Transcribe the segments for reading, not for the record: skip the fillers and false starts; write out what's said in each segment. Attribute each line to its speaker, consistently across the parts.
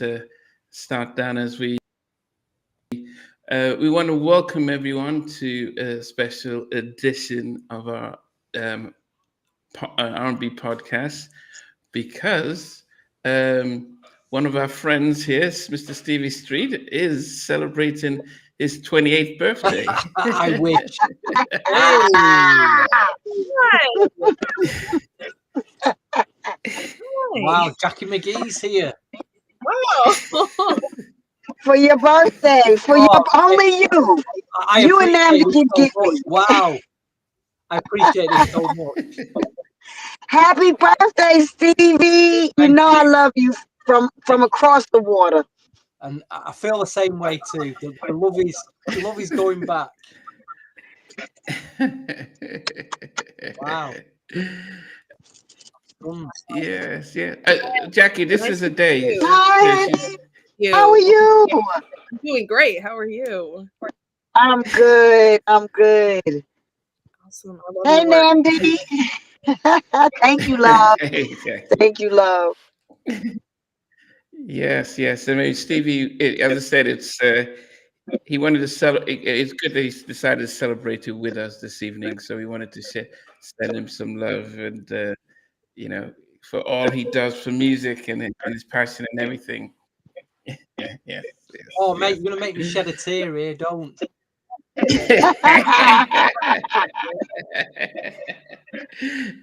Speaker 1: to start down as we want to welcome everyone to a special edition of our R&B podcast because one of our friends here, Mr. Stevie Street, is celebrating his 28th birthday.
Speaker 2: I wish. Wow, Jackie McGee's here.
Speaker 3: Wow.
Speaker 4: For your birthday, only you. You and them can get me.
Speaker 2: Wow. I appreciate it so much.
Speaker 4: Happy birthday, Stevie. You know I love you from across the water.
Speaker 2: And I feel the same way too. The love is going back. Wow.
Speaker 1: Yes, yeah. Jackie, this is a day.
Speaker 4: Hi. How are you?
Speaker 3: I'm doing great. How are you?
Speaker 4: I'm good.
Speaker 3: Awesome.
Speaker 4: Hey, Namdi. Thank you, love. Thank you, love.
Speaker 1: Yes. I mean, Stevie, as I said, it's he wanted to celebrate. It's good that he's decided to celebrate it with us this evening. So we wanted to send him some love and for all he does for music and his passion and everything. Yes.
Speaker 2: Oh, mate, you're gonna make me shed a tear here. Don't.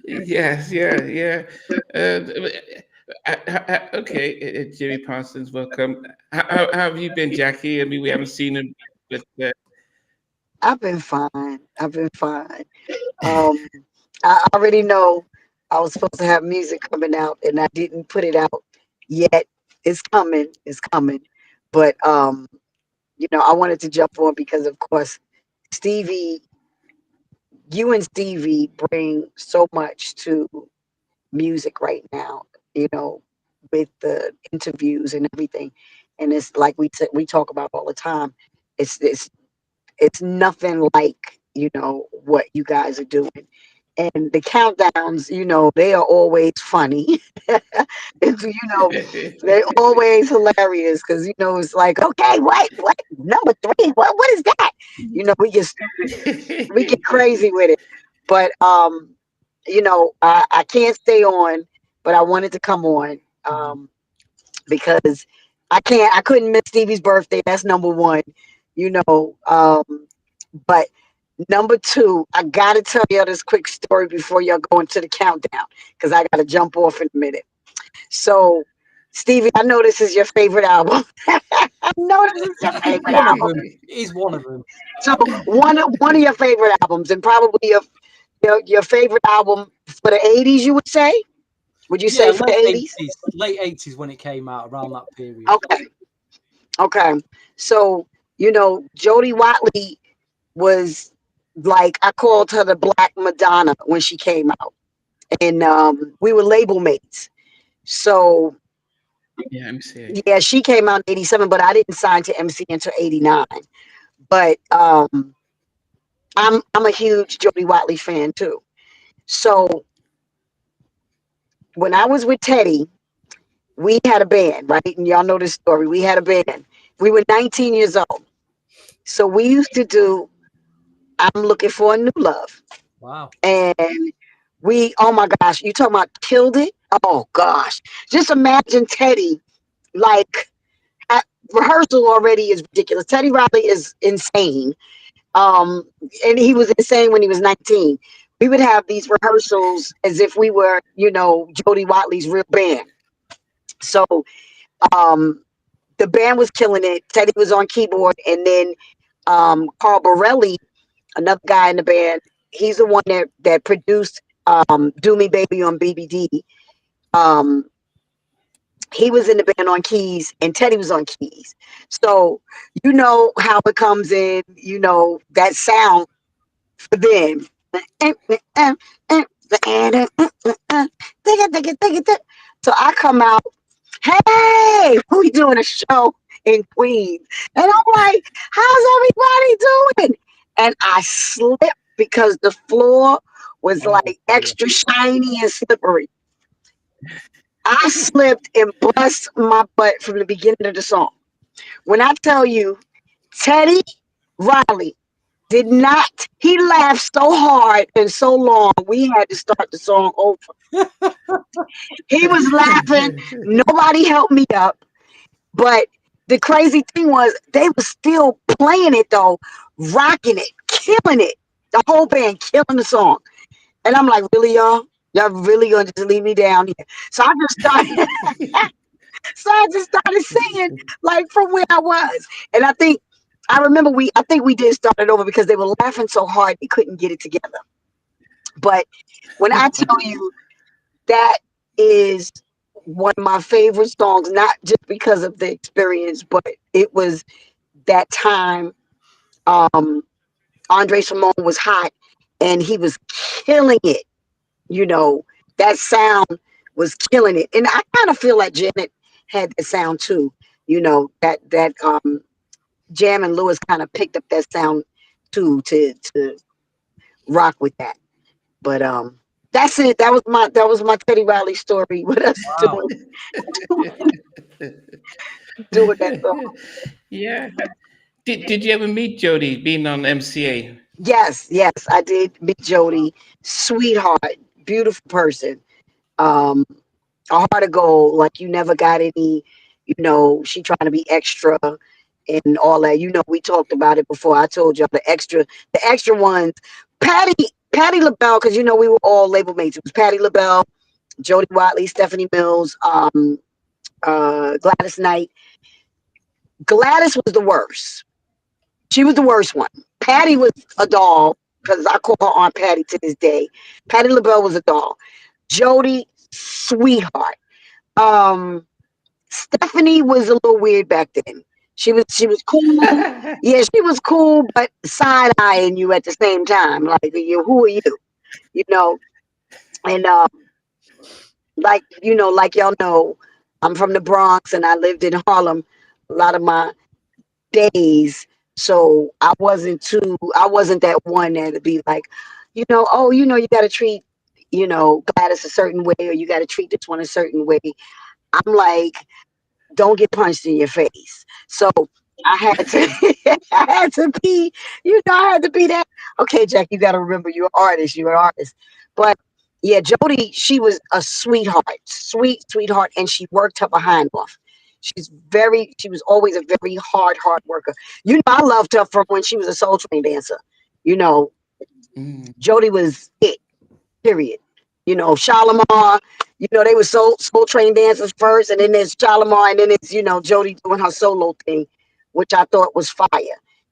Speaker 1: Yes, yeah. Okay, Jimmy Parsons, welcome. How have you been, Jackie? I mean, we haven't seen him. But,
Speaker 4: I've been fine. I already know I was supposed to have music coming out, and I didn't put it out yet. It's coming. But I wanted to jump on because, of course, Stevie, you and Stevie bring so much to music right now, with the interviews and everything. And it's like we talk about all the time. It's nothing like, what you guys are doing. And the countdowns, they are always funny. They're always hilarious because, it's like, okay, what, number 3, what is that? We get crazy with it. But, I can't stay on, but I wanted to come on because I couldn't miss Stevie's birthday. That's number 1, but number 2, I gotta tell y'all this quick story before y'all go into the countdown because I gotta jump off in a minute. So, Stevie, I know this is your favorite album. I know this is your favorite album.
Speaker 2: He's one of them.
Speaker 4: So one of your favorite albums, and probably your favorite album for the 80s, you would say? Would you say for the 80s?
Speaker 2: Late 80s when it came out, around that period.
Speaker 4: Okay. So, Jody Watley was like, I called her the Black Madonna when she came out. And we were label mates. So yeah, she came out in 87, but I didn't sign to MC until 89. But I'm a huge Jody Watley fan too. So when I was with Teddy, we had a band, right? And y'all know this story. We had a band. We were 19 years old. So we used to do I'm Looking for a New Love.
Speaker 2: Wow.
Speaker 4: And oh my gosh, you talking about killed it? Oh gosh. Just imagine Teddy, like, at rehearsal already is ridiculous. Teddy Riley is insane. And he was insane when he was 19. We would have these rehearsals as if we were, Jody Watley's real band. So the band was killing it. Teddy was on keyboard, and then Carl Borelli, another guy in the band, he's the one that produced Do Me Baby on BBD. He was in the band on keys, and Teddy was on keys. So you know how it comes in, that sound for them. So I come out, hey, we doing a show in Queens. And I'm like, how's everybody doing? And I slipped because the floor was like extra shiny and slippery. I slipped and bust my butt from the beginning of the song. When I tell you, Teddy Riley did not, he laughed so hard and so long, we had to start the song over. He was laughing. Nobody helped me up. But the crazy thing was they were still playing it though, rocking it, killing it. The whole band killing the song. And I'm like, really, y'all? Y'all really gonna just leave me down here? So I just started singing like from where I was. And I remember I think we did start it over because they were laughing so hard they couldn't get it together. But when I tell you that is one of my favorite songs, not just because of the experience, but it was that time Andre Simone was hot and he was killing it. You know, that sound was killing it. And I kind of feel like Janet had that sound too. You know, that Jam and Lewis kind of picked up that sound too to rock with that. But that's it. That was my Teddy Riley story with us doing that song.
Speaker 1: Yeah. Did you ever meet Jody being on MCA?
Speaker 4: Yes, I did meet Jody. Sweetheart, beautiful person. Um, a heart of gold. Like you never got any. You know, she trying to be extra and all that. You know, we talked about it before. I told y'all the extra ones. Patty LaBelle, because you know we were all label mates. It was Patty LaBelle, Jody Watley, Stephanie Mills, Gladys Knight. Gladys was the worst. She was the worst one. Patty was a doll, because I call her Aunt Patty to this day. Patty LaBelle was a doll. Jody, sweetheart. Stephanie was a little weird back then. She was cool. Yeah, she was cool, but side eyeing you at the same time. Like, who are you? You know, and like like y'all know, I'm from the Bronx and I lived in Harlem a lot of my days. So I wasn't that one there to be like, oh, you gotta treat, Gladys a certain way, or you gotta treat this one a certain way. I'm like, don't get punched in your face. So I had to I had to be, I had to be that. Okay, Jack, you gotta remember you're an artist. But yeah, Jody, she was a sweetheart, sweetheart, and she worked her behind off. She was always a very hard worker. I loved her from when she was a Soul Train dancer. You know, Jody was it, period. Shalamar, they were Soul Train dancers first, and then there's Shalamar, and then it's, Jody doing her solo thing, which I thought was fire.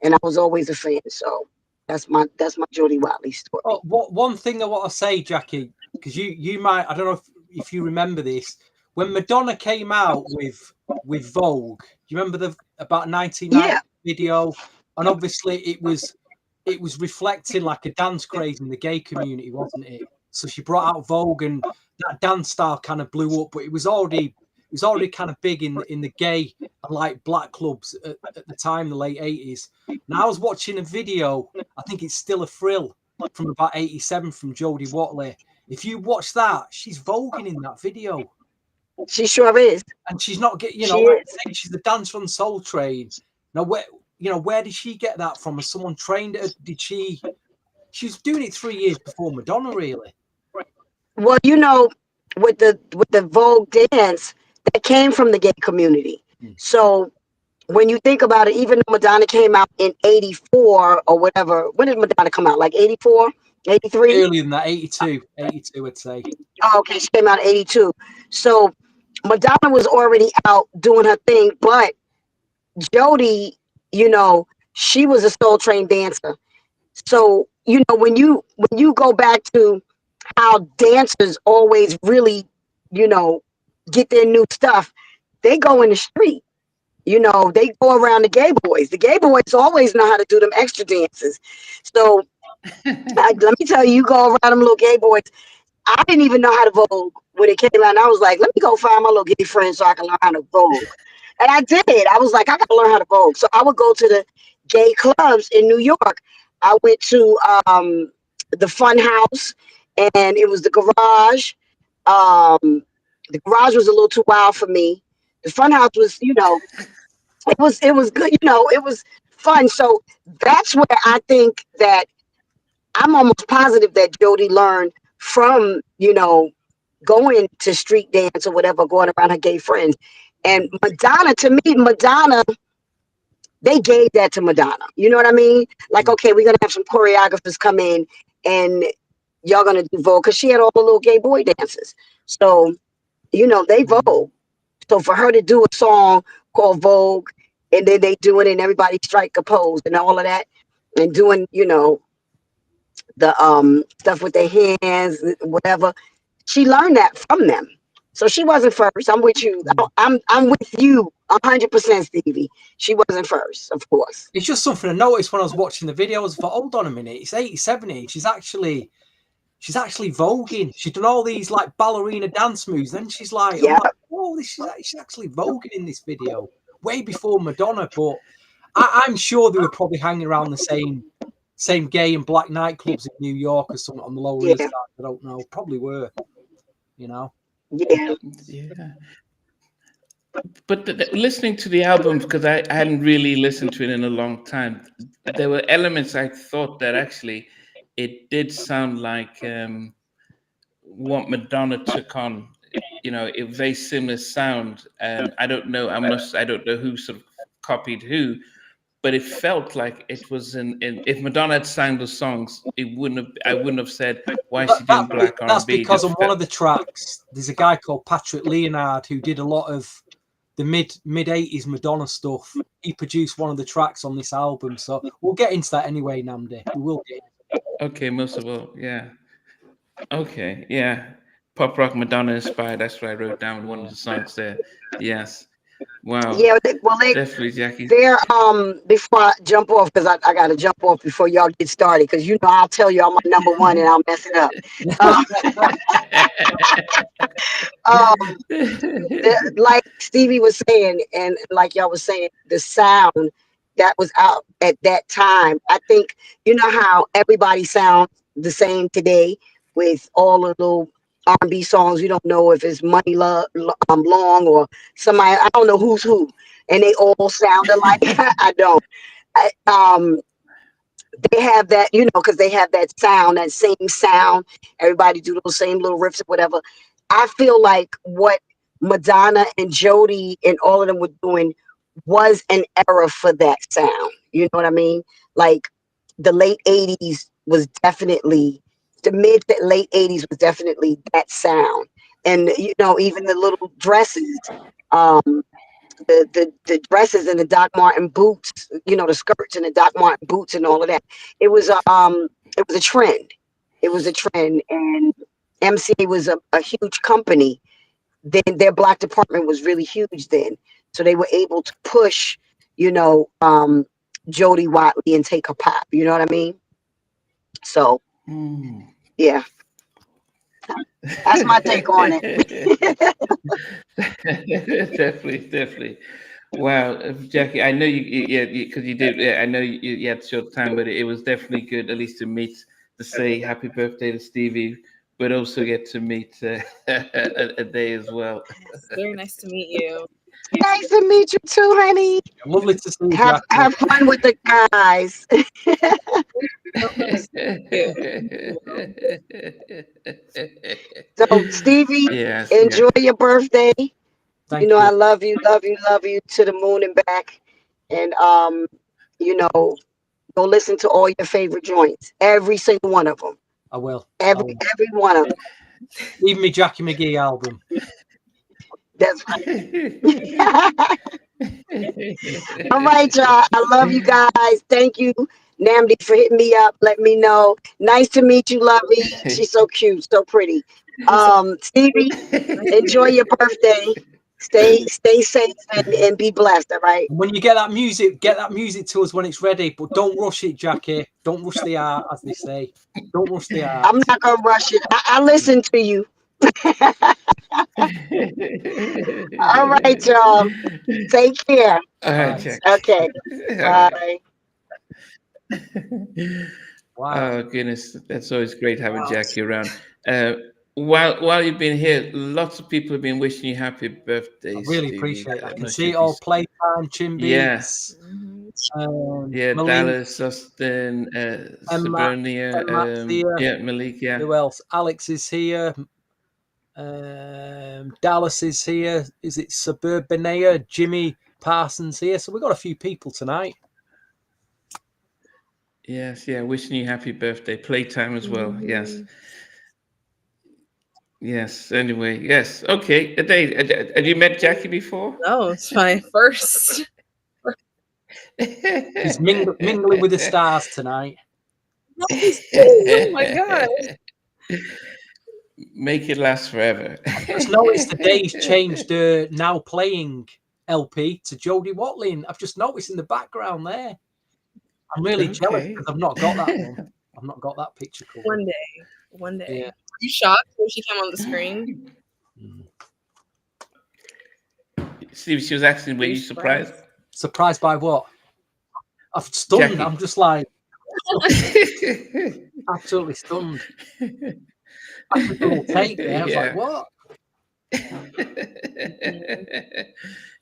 Speaker 4: And I was always a fan. So that's my Jody Watley story.
Speaker 2: Oh, one thing I want to say, Jackie, because you might, I don't know if you remember this, when Madonna came out with Vogue, do you remember the about 1990 video? And obviously it was reflecting like a dance craze in the gay community, wasn't it? So she brought out Vogue, and that dance style kind of blew up, but it was already kind of big in the gay and like black clubs at the time, the late 80s. Now I was watching a video, I think it's Still a Thrill, from about 87 from Jody Watley. If you watch that, she's voguing in that video.
Speaker 4: She sure is.
Speaker 2: And she's not getting, she's the dancer on Soul Train. Now, where did she get that from? Has someone trained her? She was doing it 3 years before Madonna, really.
Speaker 4: Well, with the Vogue dance, that came from the gay community. So when you think about it, even though Madonna came out in 84 or whatever, when did Madonna come out? Like 84, 83?
Speaker 2: Earlier than that, 82, I'd say.
Speaker 4: Oh, okay, she came out in 82. So Madonna was already out doing her thing, but Jody, she was a Soul Train dancer. So, when you go back to how dancers always really, get their new stuff, they go in the street. They go around the gay boys. The gay boys always know how to do them extra dances. So let me tell you, go around them little gay boys. I didn't even know how to Vogue when it came out. I was like, let me go find my little gay friend so I can learn how to Vogue. And I did. I was like, I got to learn how to Vogue. So I would go to the gay clubs in New York. I went to the Fun House, and it was the Garage. The garage was a little too wild for me. The front house was, it was good. It was fun. So that's where I think that I'm almost positive that Jody learned from, going to street dance or whatever, going around her gay friends. And Madonna, to me, they gave that to Madonna. You know what I mean? Like, okay, we're gonna have some choreographers come in and y'all gonna do Vogue, because she had all the little gay boy dances. So, they Vogue. So for her to do a song called Vogue, and then they do it and everybody strike a pose and all of that, and doing, the stuff with their hands, whatever. She learned that from them. So she wasn't first. I'm with you. I'm with you 100%, Stevie. She wasn't first, of course.
Speaker 2: It's just something I noticed when I was watching the videos. I thought, hold on a minute, it's 80-70. She's actually voguing. She's done all these like ballerina dance moves. Then she's like,
Speaker 4: Yeah.
Speaker 2: oh, she's actually voguing in this video way before Madonna. But I'm sure they were probably hanging around the same gay and black nightclubs in New York or something on the Lower East Side. I don't know. Probably were.
Speaker 4: Yeah.
Speaker 1: Yeah. But listening to the album, because I hadn't really listened to it in a long time, there were elements I thought that actually it did sound like what Madonna took on. A very similar sound. I don't know. I don't know who sort of copied who, but it felt like it was if Madonna had sang those songs, I wouldn't have said, why is she doing black R&B?
Speaker 2: That's because on one of the tracks, there's a guy called Patrick Leonard who did a lot of the mid 80s Madonna stuff. He produced one of the tracks on this album. So we'll get into that anyway, Namdi. We will get into it.
Speaker 1: Okay, most of all, yeah. Okay, yeah. Pop rock Madonna inspired. That's what I wrote down one of the songs there. Yes. Wow.
Speaker 4: Yeah,
Speaker 1: Definitely, Jackie.
Speaker 4: They're before I jump off, because I gotta jump off before y'all get started, because I'll tell you I'm my number one and I'll mess it up. Like Stevie was saying, and like y'all was saying, the sound that was out at that time. I think how everybody sounds the same today with all the little R&B songs. You don't know if it's Money Long or somebody. I don't know who's who, and they all sound alike. I don't. They have that, because they have that sound, that same sound. Everybody do those same little riffs or whatever. I feel like what Madonna and Jody and all of them were doing was an era for that sound. You know what I mean? Like the late 80s was definitely, the mid to late 80s was definitely that sound. And, even the little dresses, the dresses and the Doc Marten boots, the skirts and the Doc Marten boots and all of that. It was a trend. It was a trend, and MCA was a huge company. Then their black department was really huge then, so they were able to push, Jody Watley and take her pop. You know what I mean? So, yeah. That's my take on it.
Speaker 1: Definitely. Wow, Jackie, I know because you did. Yeah, I know you had short time, but it was definitely good, at least to meet, to say happy birthday to Stevie, but also get to meet a day as well.
Speaker 3: It's very nice to meet you.
Speaker 4: Nice to meet you too, honey.
Speaker 2: Lovely to see you.
Speaker 4: Have fun with the guys. So, Stevie,
Speaker 1: yes,
Speaker 4: enjoy your birthday.
Speaker 2: Thank
Speaker 4: you. I love you to the moon and back. And go listen to all your favorite joints, every single one of them.
Speaker 2: I will.
Speaker 4: Every one of them.
Speaker 2: Even me Jackie McGee album.
Speaker 4: That's right. All right, y'all. I love you guys. Thank you, Namdi, for hitting me up. Let me know. Nice to meet you, Lovey. She's so cute, so pretty. Stevie, enjoy your birthday. Stay safe and be blessed. All right.
Speaker 2: When you get that music to us when it's ready, but don't rush it, Jackie. Don't rush the art, as they say. Don't rush the art.
Speaker 4: I'm not gonna rush it. I listen to you. All right, y'all. Take care.
Speaker 1: All right, Jack.
Speaker 4: Okay. Bye.
Speaker 2: Wow.
Speaker 1: Oh goodness, that's always great having Jackie around. while you've been here, lots of people have been wishing you happy birthday,
Speaker 2: I really
Speaker 1: Stevie.
Speaker 2: appreciate it. I
Speaker 1: I'm
Speaker 2: can
Speaker 1: not
Speaker 2: see
Speaker 1: sure
Speaker 2: it
Speaker 1: if you.
Speaker 2: all. Playtime,
Speaker 1: Yeah,
Speaker 2: Chimbeats,
Speaker 3: Mhm.
Speaker 1: yeah.
Speaker 2: Malik,
Speaker 1: Dallas, Austin,
Speaker 2: Emma, Emma's
Speaker 1: Sabernia,
Speaker 2: here.
Speaker 1: yeah, Malik, yeah.
Speaker 2: Who else? Alex is here. Dallas is here. Is it Suburbania? Jimmy Parsons here. So we've got a few people tonight.
Speaker 1: Yes, yeah. Wishing you happy birthday. Playtime as well. Yes.
Speaker 3: Mhm.
Speaker 1: Yes. Anyway, yes. Okay. Dave, had you met Jackie before?
Speaker 3: No, it's my first.
Speaker 2: He's mingling with the stars tonight.
Speaker 3: No, he's oh my god.
Speaker 1: Make it last forever.
Speaker 2: Just noticed the day's changed now playing LP to Jody Watley. And I've just noticed in the background there. I'm really jealous
Speaker 1: Okay.
Speaker 2: because I've not got that one. I've not got that picture cool.
Speaker 3: One day.
Speaker 2: Yeah.
Speaker 3: Are you shocked when she came on the screen?
Speaker 1: Steve, she was asking, were you surprised?
Speaker 2: Surprised by what? I'm stunned.
Speaker 1: Jackie.
Speaker 2: I'm just like absolutely stunned. I took a little take there. I was like, what?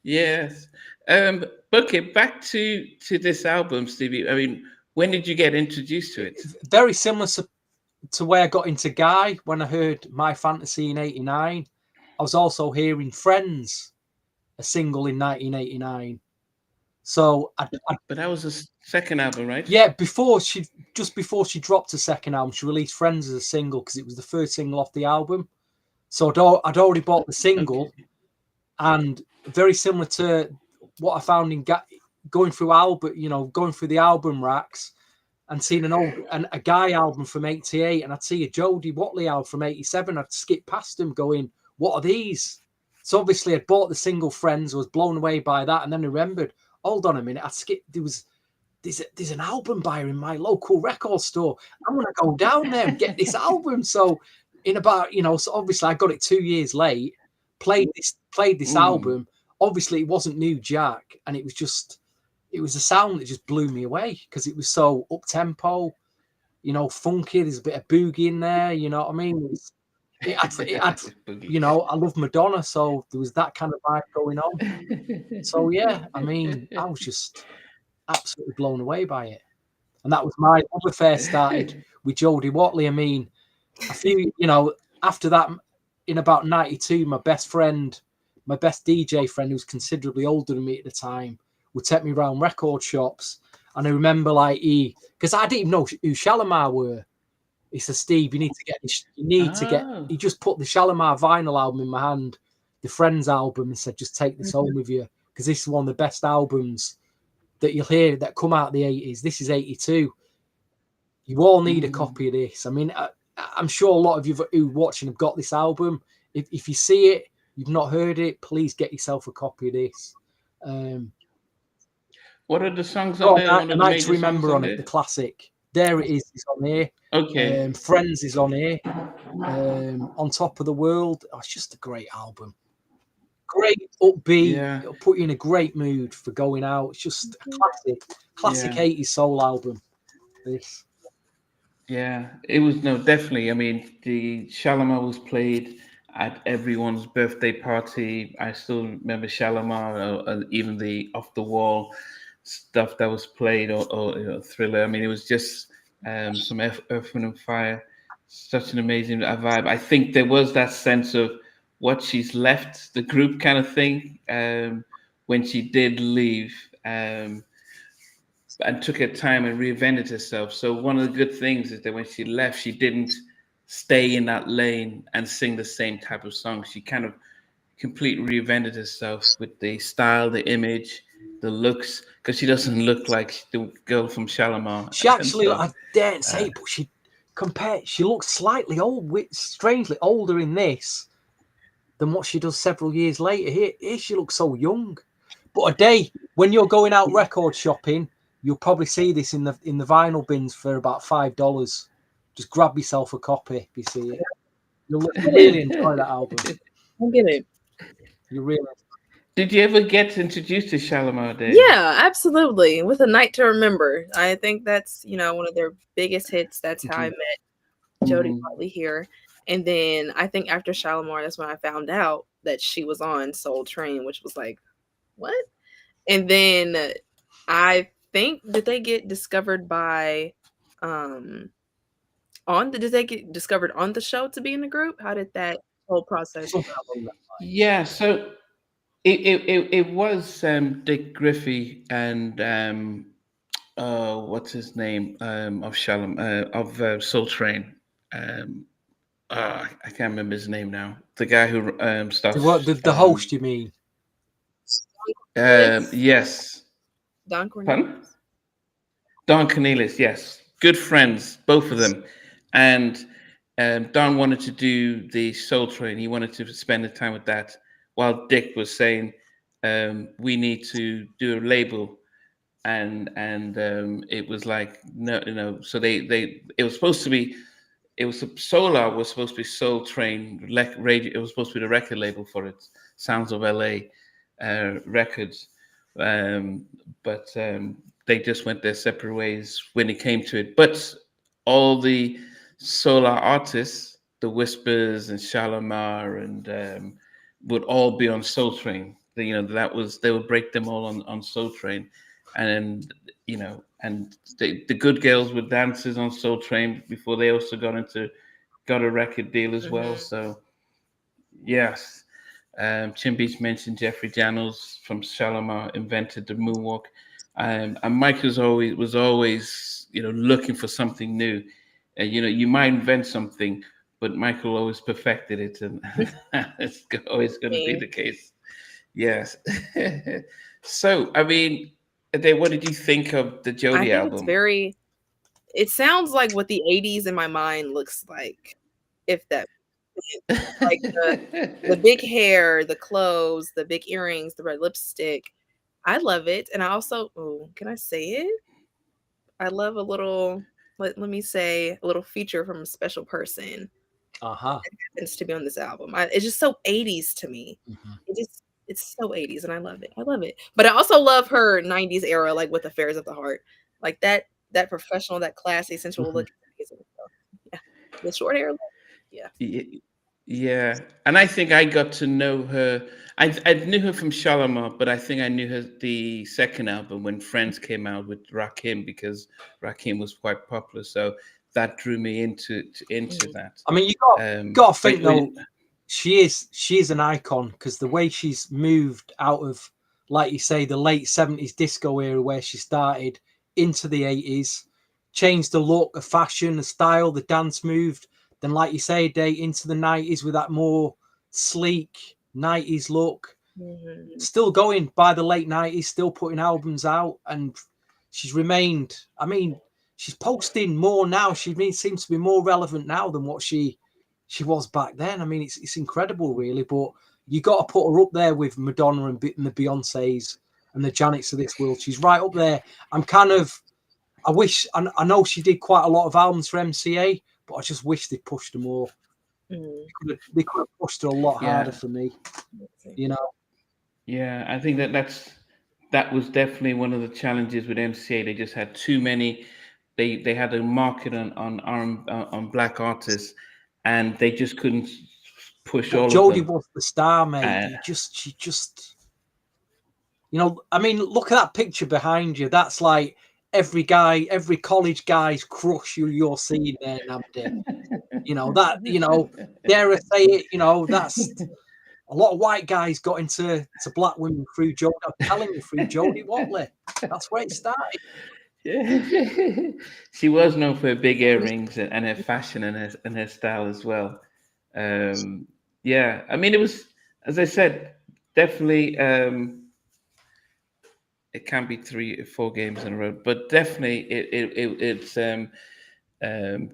Speaker 1: Yes. Okay, back to this album, Stevie. I mean, when did you get introduced to it?
Speaker 2: Very similar to where I got into Guy when I heard My Fantasy in 89. I was also hearing Friends, a single in 1989. So
Speaker 1: But that was the second album, right?
Speaker 2: yeah, before she dropped a second album, she released Friends as a single because it was the first single off the album. So I'd already bought the single, and very similar to what I found in going through the album racks and seeing a Guy album from 88, and I'd see a Jody Watley album from 87. I'd skip past them going, what are these? So obviously I'd bought the single Friends, I was blown away by that, and then I remembered, hold on a minute, there's an album buyer in my local record store. I'm gonna go down there and get this album. So in about, so obviously I got it 2 years late, played this album. Obviously it wasn't New Jack, and it was a sound that just blew me away because it was so up tempo, funky. There's a bit of boogie in there, you know what I mean? It had I love Madonna, so there was that kind of vibe going on. So yeah, I mean, I was just absolutely blown away by it. And that was my love affair started with Jody Watley. I mean, after that, in about 92, my best DJ friend, who was considerably older than me at the time, would take me around record shops. And I remember because I didn't even know who Shalamar were. He said, Steve, you need to get this. He just put the Shalamar vinyl album in my hand, the Friends album, and said, just take this home with you. Because this is one of the best albums that you'll hear that come out of the 80s. This is 82. You all need a copy of this. I mean, I'm sure a lot of you who are watching have got this album. If you see it, you've not heard it, please get yourself a copy of this.
Speaker 1: What are the songs on there?
Speaker 2: A Night to Remember on it, the classic. There it is on here.
Speaker 1: Okay.
Speaker 2: Friends is on here. On Top of the World. Oh, it's just a great album. Great upbeat. It'll put you in a great mood for going out. It's just a classic 80s soul album. This.
Speaker 1: Yeah, it was definitely. I mean, the Shalamar was played at everyone's birthday party. I still remember Shalamar, even the Off the Wall stuff that was played, or Thriller. I mean, it was just some Earth, Wind and Fire. Such an amazing vibe. I think there was that sense of what she's left the group kind of thing when she did leave. And took her time and reinvented herself. So one of the good things is that when she left, she didn't stay in that lane and sing the same type of song. She kind of completely reinvented herself with the style, the image, the looks, because she doesn't look like the girl from Shalamar.
Speaker 2: She actually, I daren't say, but she looks slightly strangely older in this than what she does several years later. Here she looks so young. But a day when you're going out record shopping, you'll probably see this in the vinyl bins for about $5. Just grab yourself a copy if you see it. You'll really enjoy that album.
Speaker 3: I get it.
Speaker 2: You really.
Speaker 1: Did you ever get introduced to Shalamar, Dave?
Speaker 3: Yeah, absolutely. With A Night to Remember. I think that's, one of their biggest hits. That's how I met Jody Watley here. And then I think after Shalamar, that's when I found out that she was on Soul Train, which was like, what? And then I think, did they get discovered by did they get discovered on the show to be in the group? How did that whole process go?
Speaker 1: Yeah, so it was Dick Griffey and what's his name of Shalom of Soul Train. I can't remember his name now. The guy who
Speaker 2: What the host, you mean?
Speaker 1: Yes.
Speaker 3: Don Cornelius.
Speaker 1: Don Cornelius, yes. Good friends, both of them. And Don wanted to do the Soul Train. He wanted to spend the time with that, while Dick was saying, we need to do a label. And it was like, no. So it was supposed to be, Solar was supposed to be Soul Train radio. It was supposed to be the record label for it, Sounds of LA Records. But they just went their separate ways when it came to it. But all the Solar artists, the Whispers and Shalamar, and would all be on Soul Train. They would break them all on Soul Train, and and the Good Girls were dancers on Soul Train before they also got a record deal as well. So yes. Chin Beach mentioned Jeffrey Daniels from Shalamar invented the moonwalk, and Mike was always looking for something new. You might invent something, but Michael always perfected it, and it's always going to be the case. Yes. So, I mean, Ade, what did you think of the Jody album?
Speaker 3: It sounds like what the 80s in my mind looks like, if that. Like the big hair, the clothes, the big earrings, the red lipstick. I love it. And I also, can I say it? I love a little, let me say, a little feature from a special person. That happens to be on this album. It's just so 80s to me. It's so 80s, and I love it. But I also love her 90s era, like with Affairs of the Heart. Like that professional, that classy, sensual look. Yeah. The short hair.
Speaker 1: Yeah, and I think I got to know her. I knew her from Shalamar, but I think I knew her the second album when Friends came out with Rakim, because Rakim was quite popular. So that drew me into that.
Speaker 2: I mean, you got to think though, she is an icon, because the way she's moved out of, like you say, the late 70s disco era where she started into the 80s, changed the look, the fashion, the style, the dance moved. Then, like you say, into the 90s with that more sleek 90s look. Still going by the late 90s, still putting albums out, and she's remained. I mean, she's posting more now. She seems to be more relevant now than what she was back then. I mean, it's incredible, really. But you got to put her up there with Madonna and the Beyoncés and the Janets of this world. She's right up there. I know she did quite a lot of albums for MCA, but I just wish they pushed her more. They could have pushed her a lot harder for me.
Speaker 1: Yeah, I think that was definitely one of the challenges with MCA. They just had too many. They had a market on black artists, and they just couldn't push all
Speaker 2: Jody
Speaker 1: of them.
Speaker 2: Was the star, mate. She just, I mean, look at that picture behind you. That's like every college guy's crush you're seeing there, Namdi. Dare I say it, that's a lot of white guys got into black women through Jody. I'm telling you, through Jody Watley. That's where it started.
Speaker 1: Yeah. She was known for her big earrings and her fashion and her style as well. Yeah, I mean, it was, as I said, definitely. It can be 3 or 4 games in a row, but definitely it's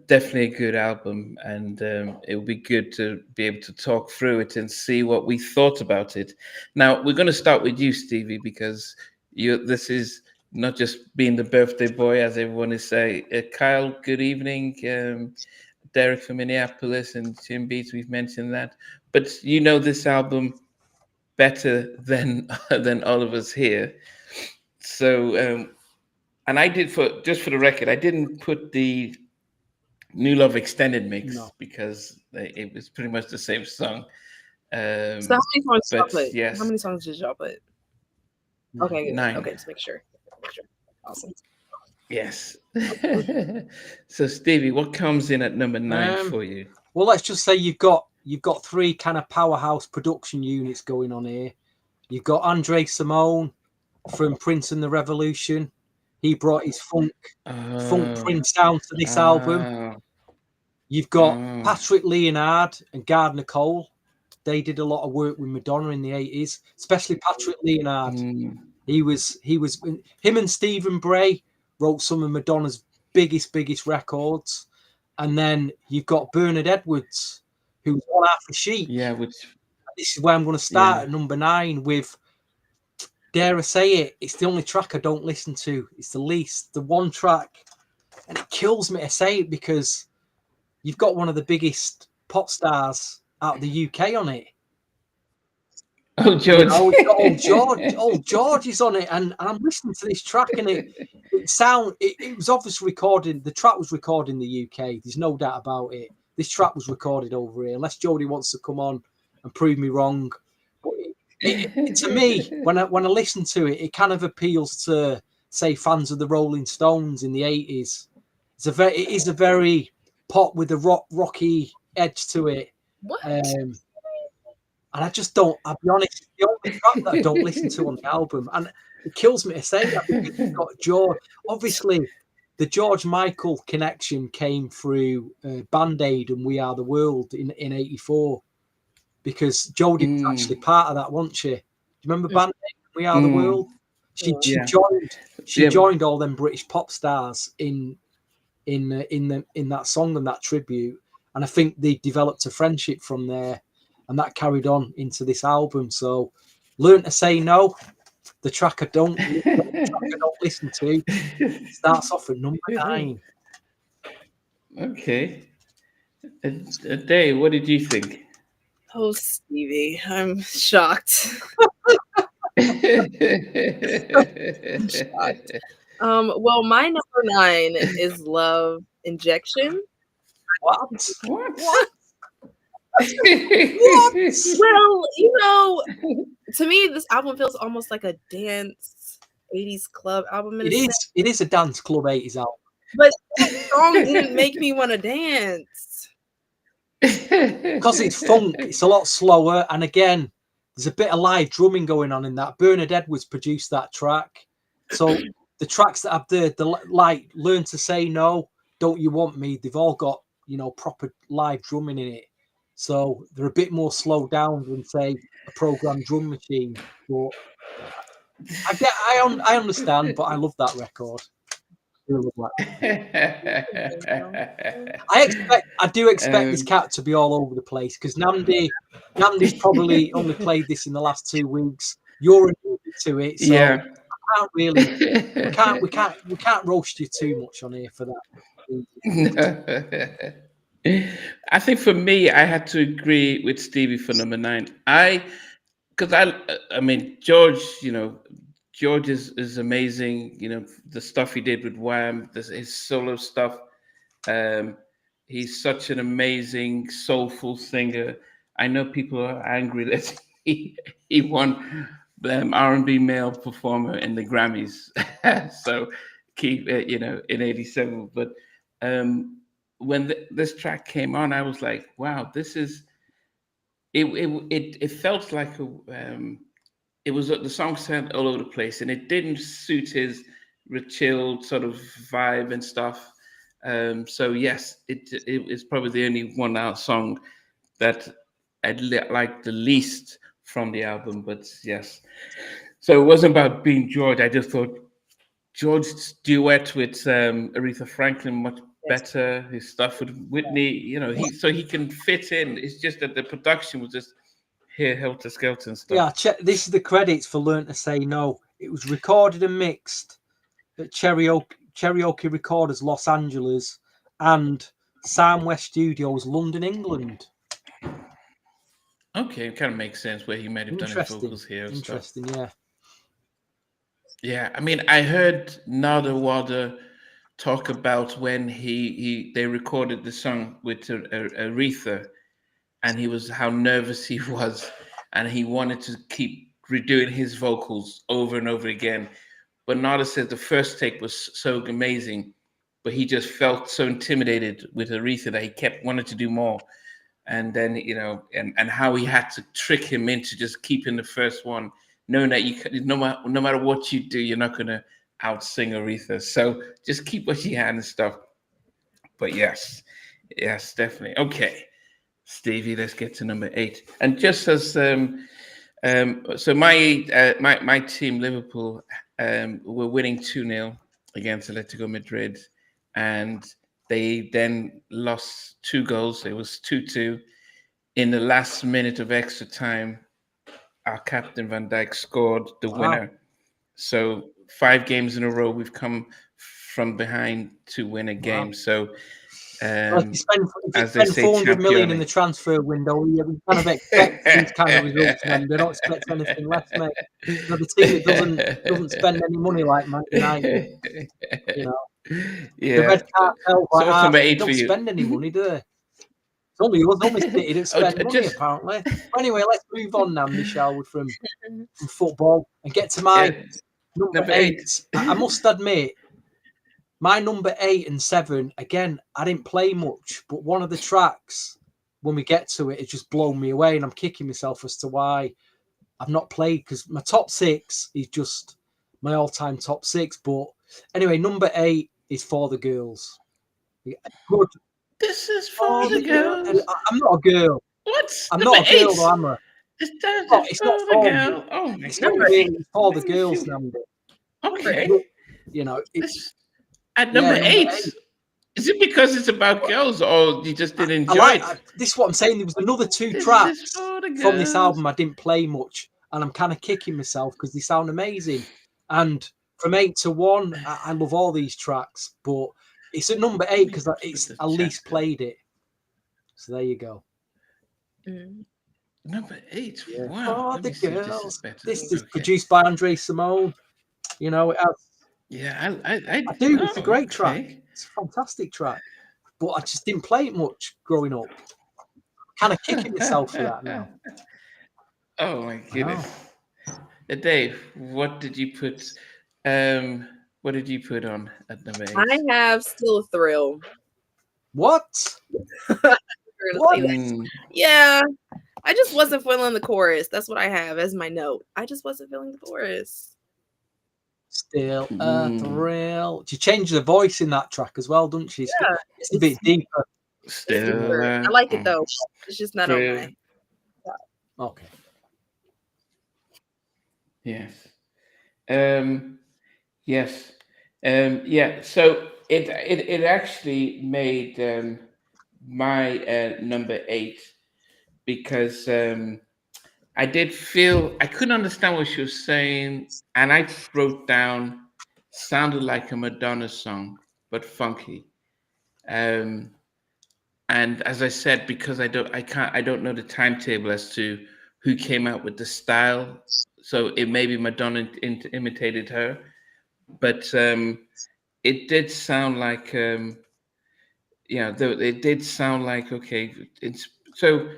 Speaker 1: definitely a good album, and it will be good to be able to talk through it and see what we thought about it. Now we're going to start with you, Stevie, because this is not just being the birthday boy, as everyone is saying. Kyle, good evening. Derek from Minneapolis and Jim Beats, we've mentioned that, but this album better than all of us here. So, and I did, for the record, I didn't put the New Love extended mix
Speaker 2: No.
Speaker 1: because it was pretty much the same song.
Speaker 3: So how many songs did y'all
Speaker 1: But
Speaker 3: put?
Speaker 1: yes,
Speaker 3: How many songs did y'all put?
Speaker 2: No.
Speaker 3: Okay, good.
Speaker 1: 9.
Speaker 3: Okay, just make sure. Awesome.
Speaker 1: Yes. So Stevie, what comes in at number 9 for you?
Speaker 2: Well, let's just say you've got 3 kind of powerhouse production units going on here. You've got Andre Simone from Prince and the Revolution. He brought his funk Prince sound to this album. You've got Patrick Leonard and Gardner Cole. They did a lot of work with Madonna in the 80s, especially Patrick Leonard. He was him and Stephen Bray wrote some of Madonna's biggest records. And then you've got Bernard Edwards, who's one half of Chic.
Speaker 1: Yeah,
Speaker 2: this is where I'm going to start at number 9 with, dare I say it, it's the only track I don't listen to. It's the one track, and it kills me to say it because you've got one of the biggest pop stars out of the UK on it.
Speaker 1: Oh, George.
Speaker 2: Old George is on it, and I'm listening to this track, and it was obviously recorded. The track was recorded in the UK. There's no doubt about it. This track was recorded over here, unless Jody wants to come on and prove me wrong. But to me, when I listen to it, it kind of appeals to, say, fans of the Rolling Stones in the 80s. It is a very pop with a rocky edge to it.
Speaker 3: What?
Speaker 2: And I just don't, I'll be honest, the only track that I don't listen to on the album, and it kills me to say that because you've got George. Obviously, the George Michael connection came through Band-Aid and We Are the World in 84, because Jody was actually part of that, wasn't she? Do you remember Band-Aid and We Are the World? She joined all them British pop stars in that song and that tribute, and I think they developed a friendship from there. And that carried on into this album. So, Learn to Say No, the track I don't listen to, starts off at number 9.
Speaker 1: Okay. Dave, what did you think?
Speaker 3: Oh, Stevie, I'm shocked. Well, my number 9 is Love Injection.
Speaker 2: What?
Speaker 3: Well, to me, this album feels almost like a dance 80s club album.
Speaker 2: It is a dance club 80s album.
Speaker 3: But that song didn't make me want to dance.
Speaker 2: Because it's funk, it's a lot slower. And again, there's a bit of live drumming going on in that. Bernard Edwards produced that track. So the tracks that have the like Learn to Say No, Don't You Want Me, they've all got, proper live drumming in it. So they're a bit more slowed down than, say, a programmed drum machine. But I understand, but I love that record. I do expect this cat to be all over the place, because Namdi's probably only played this in the last 2 weeks. You're alluded to it, so I can't really. We can't roast you too much on here for that.
Speaker 1: I think for me, I had to agree with Stevie for number 9. I mean, George, George is amazing. The stuff he did with Wham, his solo stuff. He's such an amazing, soulful singer. I know people are angry that he won R&B male performer in the Grammys. So keep in '87, but. When this track came on, I was like, "Wow, this is." It felt like it was the song sounded all over the place, and it didn't suit his chilled sort of vibe and stuff. So yes, it is probably the only one song that I liked the least from the album. But yes, so it wasn't about being George. I just thought George's duet with Aretha Franklin much better. His stuff with Whitney, so he can fit in. It's just that the production was just here, helter skelter and stuff.
Speaker 2: Yeah, this is the credits for Learn to Say No. It was recorded and mixed at Karaoke Recorders, Los Angeles, and Sound West Studios, London, England.
Speaker 1: Okay, it kind of makes sense where he might have done his vocals here.
Speaker 2: Interesting, yeah.
Speaker 1: Yeah, I mean, I heard Nada Wada talk about when they recorded the song with Aretha, and how nervous he was, and he wanted to keep redoing his vocals over and over again. But Nada said the first take was so amazing, but he just felt so intimidated with Aretha that he kept wanting to do more. And then, and how he had to trick him into just keeping the first one, knowing that no matter what you do, you're not going to outsing Aretha. So just keep what you had and stuff. But yes, definitely. Okay, Stevie, let's get to number 8. And just as so my team, Liverpool, were winning 2-0 against Atletico Madrid, and they then lost 2 goals. It was 2-2. In the last minute of extra time, our captain Van Dijk scored the winner. So 5 games in a row, we've come from behind to win a game. Wow. So
Speaker 2: if you spend 400 million in the transfer window, we kind of expect these kind of results, and they don't expect anything less, mate. The team that doesn't spend any money like Man United,
Speaker 1: Yeah.
Speaker 2: The red cartel,
Speaker 1: so number 8
Speaker 2: don't
Speaker 1: for you.
Speaker 2: spend any money, do they? It's only City that spend money, apparently. Anyway, let's move on now, Michelle, from football and get to my number 8. I must admit, my number 8 and 7, again, I didn't play much, but one of the tracks, when we get to it, just blown me away, and I'm kicking myself as to why I've not played, because my top 6 is just my all-time top 6. But anyway, number 8 is For the Girls. Good.
Speaker 1: This is For the Girls.
Speaker 2: I'm not a girl.
Speaker 1: What?
Speaker 2: I'm not a girl, am I?
Speaker 1: It's not for the girl. Oh my
Speaker 2: God. It's For the Girls, Namdi.
Speaker 1: Okay.
Speaker 2: It's
Speaker 1: at number 8. Is it because it's about girls, or you just didn't enjoy it?
Speaker 2: This is what I'm saying. There was another 2 tracks from this album I didn't play much, and I'm kind of kicking myself because they sound amazing. And from 8 to 1, I love all these tracks, but it's at number 8 because I least played it. So there you go.
Speaker 1: Number 8.
Speaker 2: Yeah.
Speaker 1: Wow.
Speaker 2: For the Girls. This is produced by Andre Simone. It has.
Speaker 1: Yeah, I
Speaker 2: do. It's a great track. It's a fantastic track. But I just didn't play it much growing up. Kind of kicking myself for that now.
Speaker 1: Oh my goodness. Dave, what did you put? What did you put on at number 8?
Speaker 3: I have Still a Thrill.
Speaker 2: What?
Speaker 3: Yeah. I just wasn't feeling the chorus. That's what I have as my note. I just wasn't feeling the chorus.
Speaker 2: Still a thrill. She changed the voice in that track as well, doesn't she? It's a bit deeper.
Speaker 1: Still,
Speaker 3: I like it though. It's just not on my.
Speaker 2: Okay.
Speaker 1: Yes. Yes. Yeah. So it actually made my number 8 because I did feel I couldn't understand what she was saying, and I wrote down sounded like a Madonna song but funky. And as I said, because I don't know the timetable as to who came out with the style, so it maybe Madonna imitated her, but it did sound like it did sound like okay. So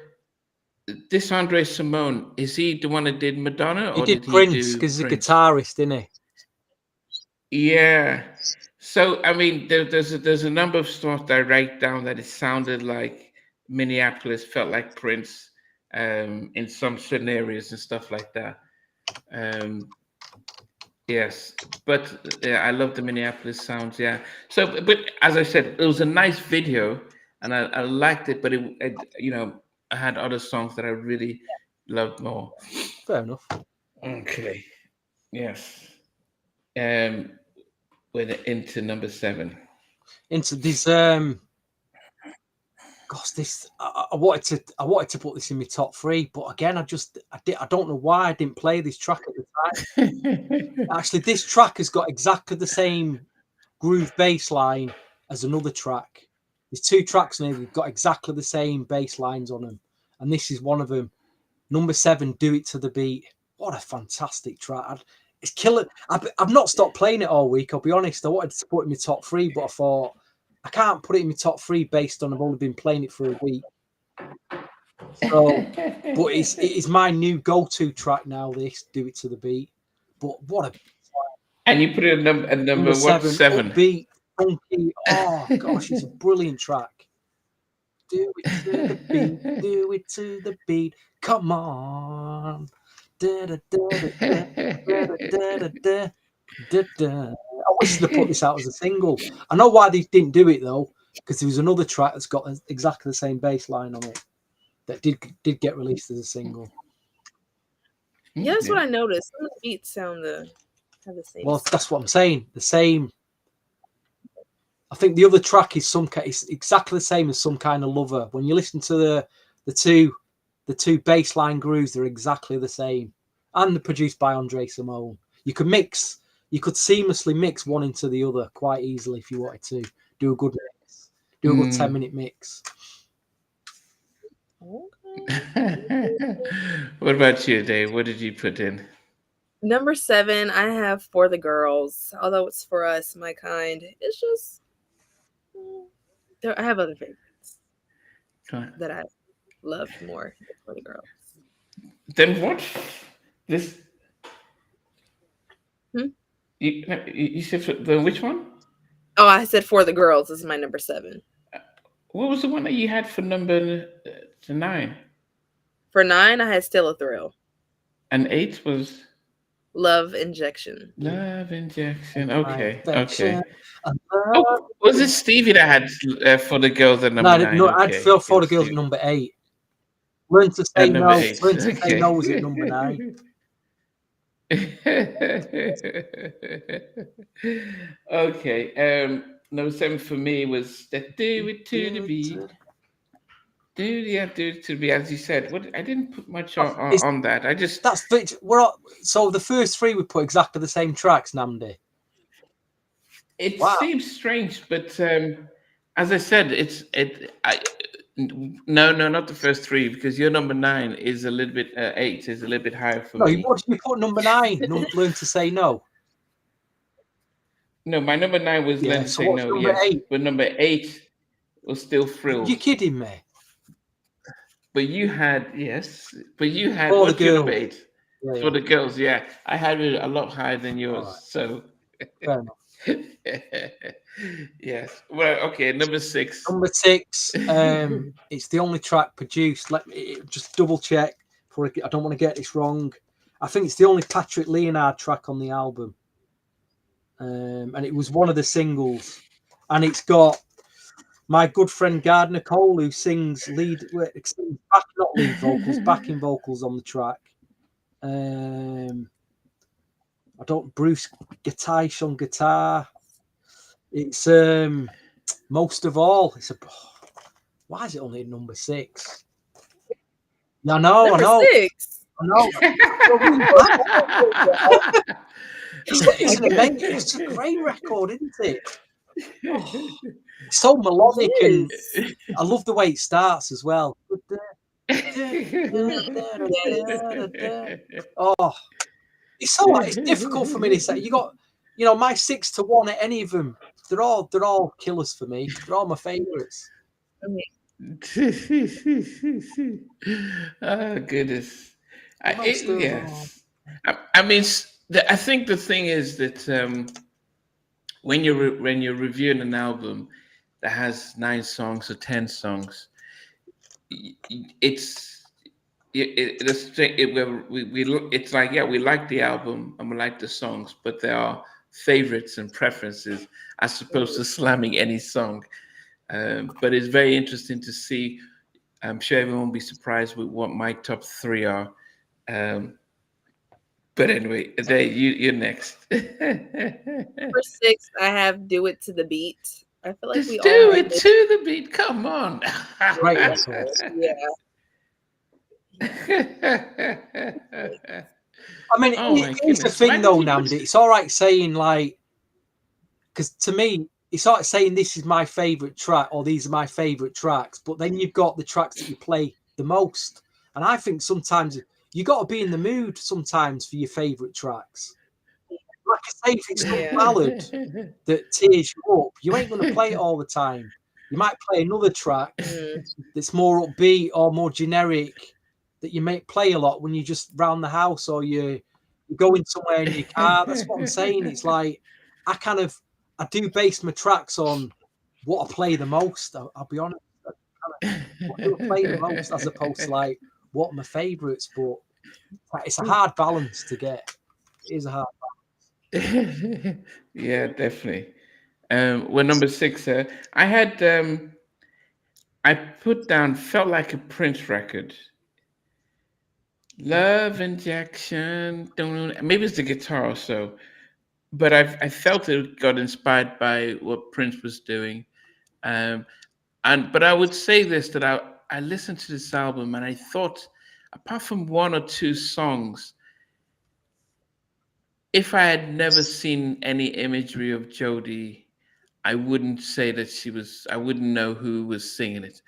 Speaker 1: this Andre Simone, is he the one that did Madonna, or
Speaker 2: did Prince? Because he's a guitarist, isn't he?
Speaker 1: Yeah. So I mean, there's a number of stuff that I write down that it sounded like Minneapolis, felt like Prince, in some certain areas and stuff like that. Yes, but yeah, I love the Minneapolis sounds. Yeah. So, but as I said, it was a nice video, and I liked it. But I had other songs that I really loved more.
Speaker 2: Fair enough.
Speaker 1: Okay. Yes. We're into number 7.
Speaker 2: Into this. Gosh, this. I wanted to put this in my top 3, but again, I don't know why I didn't play this track at the time. Actually, this track has got exactly the same groove bass line as another track. There's 2 tracks now that've got exactly the same bass lines on them, and this is one of them. Number 7, Do It to the Beat. What a fantastic track! It's killing. I've not stopped playing it all week. I'll be honest. I wanted to put it in my top 3, but I thought I can't put it in my top 3 based on I've only been playing it for a week. So, but it is my new go-to track now. This "Do It to the Beat." But what a
Speaker 1: and you put it at number what, 7?
Speaker 2: Upbeat, funky. Oh gosh, it's a brilliant track. Do it to the beat. Do it to the beat. Come on. Da, da, da, da, da, da, da, da, da, da. I wish they'd put this out as a single. I know why they didn't do it though, because there was another track that's got exactly the same bass line on it that did get released as a single.
Speaker 3: Yeah, that's what I noticed. Some of the beats have the same.
Speaker 2: Well, that's what I'm saying. The same. I think the other track is it's exactly the same as Some Kind of Lover. When you listen to the two bass line grooves, they're exactly the same, and they're produced by Andre Simone. You could seamlessly mix one into the other quite easily if you wanted to do a good mix, do a good 10-minute mix.
Speaker 1: What about you, Dave? What did you put in?
Speaker 3: Number 7, I have For the Girls. Although it's for us, my kind. It's just I have other favorites that I love more than For the Girls.
Speaker 1: Then what? This? You said which one?
Speaker 3: Oh, I said For the Girls. This is my number 7.
Speaker 1: What was the one that you had for number 9?
Speaker 3: For 9, I had Still a Thrill.
Speaker 1: And 8 was
Speaker 3: Love Injection.
Speaker 1: Love Injection. Okay.
Speaker 2: Oh,
Speaker 1: was it Stevie that had For the Girls at number 9?
Speaker 2: No, I'd feel For the Girls at number 8. Learn to Say No. Learn to Say No was at number 9.
Speaker 1: Okay. Number 7 for me was that Do It to the Beat. Do it to the beat, as you said. I didn't put much on that. I just
Speaker 2: so the first 3 we put exactly the same tracks, Namdi.
Speaker 1: It seems strange, but as I said, no, not the first 3, because your number 9 is a little bit 8 is a little bit higher for me.
Speaker 2: What did you put number 9? Learn to Say No.
Speaker 1: No, my number 9 was Learn to Say No. Yes, 8? But number 8 was Still Thrilled.
Speaker 2: You're kidding me.
Speaker 1: But you had
Speaker 2: For
Speaker 1: what's
Speaker 2: the
Speaker 1: your number 8?
Speaker 2: Yeah,
Speaker 1: For the Girls, yeah. I had it a lot higher than yours. Right. So
Speaker 2: fair enough.
Speaker 1: Yes. Well, okay, number 6.
Speaker 2: Number 6, it's the only track produced. Let me just double check I don't want to get this wrong. I think it's the only Patrick Leonard track on the album. And it was one of the singles. And it's got my good friend Gardner Cole, who sings backing vocals on the track. Bruce Gattaish on guitar. It's Most of All. Why is it only at number 6? I know.
Speaker 3: 6.
Speaker 2: I know. It's a great record, isn't it? Oh, so melodic, and I love the way it starts as well. Oh, it's difficult for me to say. You got, my 6 to 1 at any of them. They're all killers for me. They're all my favorites.
Speaker 1: Oh goodness! I think the thing is that when you're reviewing an album that has 9 songs or 10 songs, it's like, yeah, we like the album and we like the songs, but there are favorites and preferences as opposed to slamming any song. But it's very interesting to see. I'm sure everyone will be surprised with what my top 3 are. But anyway, you're next.
Speaker 3: Number 6, I have Do It to the Beat. I feel like
Speaker 1: Just do it to the beat. Come on.
Speaker 2: Right.
Speaker 3: Yeah.
Speaker 2: I mean, it's the thing though, Namdi. It's all right saying because to me, it's all right saying this is my favorite track or these are my favorite tracks, but then you've got the tracks that you play the most. And I think sometimes you got to be in the mood sometimes for your favorite tracks. like I say, if it's some ballad that tears you up, you ain't going to play it all the time. You might play another track that's more upbeat or more generic that you may play a lot when you just round the house or you're going somewhere in your car. That's what I'm saying. It's like I do base my tracks on what I play the most. I'll be honest. What do I play the most as opposed to like what are my favourites, but it's a hard balance to get. It is a hard balance.
Speaker 1: Yeah, definitely. Well, number 6, I had I put down felt like a Prince record. Love Injection. Maybe it's the guitar also, but I felt it got inspired by what Prince was doing. But I would say this, that I listened to this album and I thought, apart from 1 or 2 songs, if I had never seen any imagery of Jody, I wouldn't say that I wouldn't know who was singing it.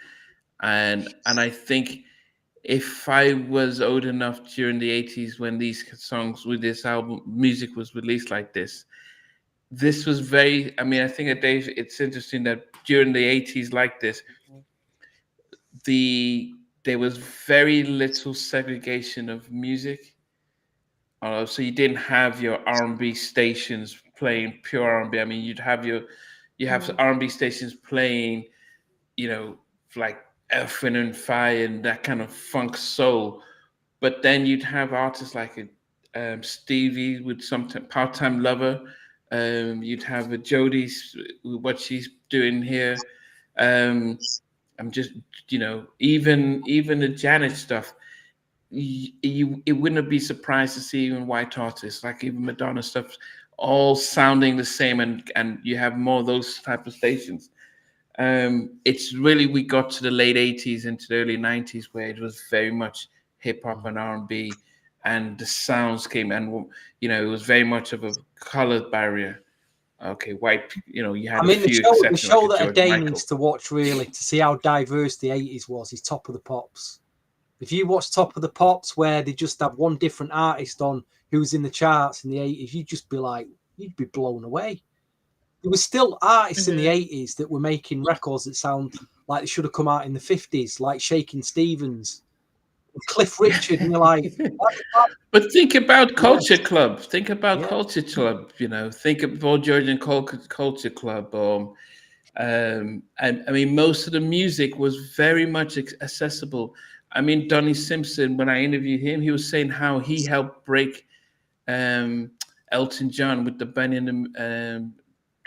Speaker 1: And I think if I was old enough during the 80s when these songs with this album music was released like this was very, I mean, I think that Dave, it's interesting that during the 80s like this, there was very little segregation of music. So you didn't have your R&B stations playing pure R&B. I mean, you have R&B stations playing, like Earth, Wind and Fire and that kind of funk soul. But then you'd have artists like Stevie with some Part-Time Lover. You'd have a Jody, what she's doing here. I'm just, even the Janet stuff. It wouldn't be surprised to see even white artists, like even Madonna stuff, all sounding the same, and you have more of those type of stations. It's really, we got to the late 80s into the early 90s where it was very much hip hop and R&B, and the sounds came, and it was very much of a color barrier. Okay, white, you had
Speaker 2: the show
Speaker 1: like
Speaker 2: that a day needs to watch really to see how diverse the 80s was is Top of the Pops. If you watch Top of the Pops, where they just have one different artist on who's in the charts in the 80s, you'd be blown away. There was still artists in the 80s that were making records that sound like they should have come out in the 50s, like Shakin' Stevens, Cliff Richard, and you're like...
Speaker 1: But think about Culture Club. Think about Culture Club, Think about Georgian Culture Club. And I mean, most of the music was very much accessible. I mean, Donnie Simpson, when I interviewed him, he was saying how he helped break Elton John with the Benny and the...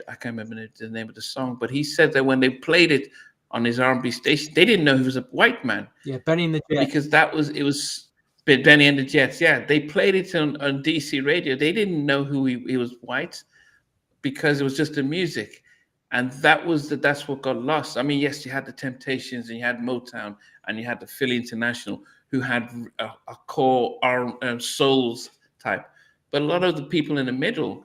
Speaker 1: I can't remember the name of the song, but he said that when they played it on his R&B station, they didn't know he was a white man.
Speaker 2: Yeah, Benny and the Jets.
Speaker 1: Because it was Benny and the Jets. Yeah, they played it on DC radio. They didn't know who he was white because it was just the music. And that's what got lost. I mean, yes, you had the Temptations and you had Motown and you had the Philly International who had a core souls type. But a lot of the people in the middle,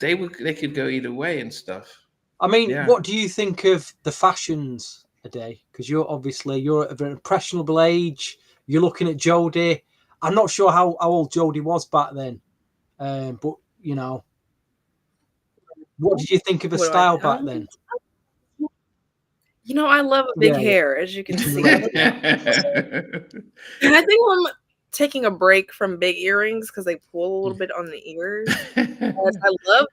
Speaker 1: they could go either way and stuff.
Speaker 2: I mean, What do you think of the fashions today? Because you're at an impressionable age. You're looking at Jody. I'm not sure how old Jody was back then, but what did you think of her style back then?
Speaker 3: I love a big hair, as you can see. And I think I'm taking a break from big earrings because they pull a little bit on the ears. I love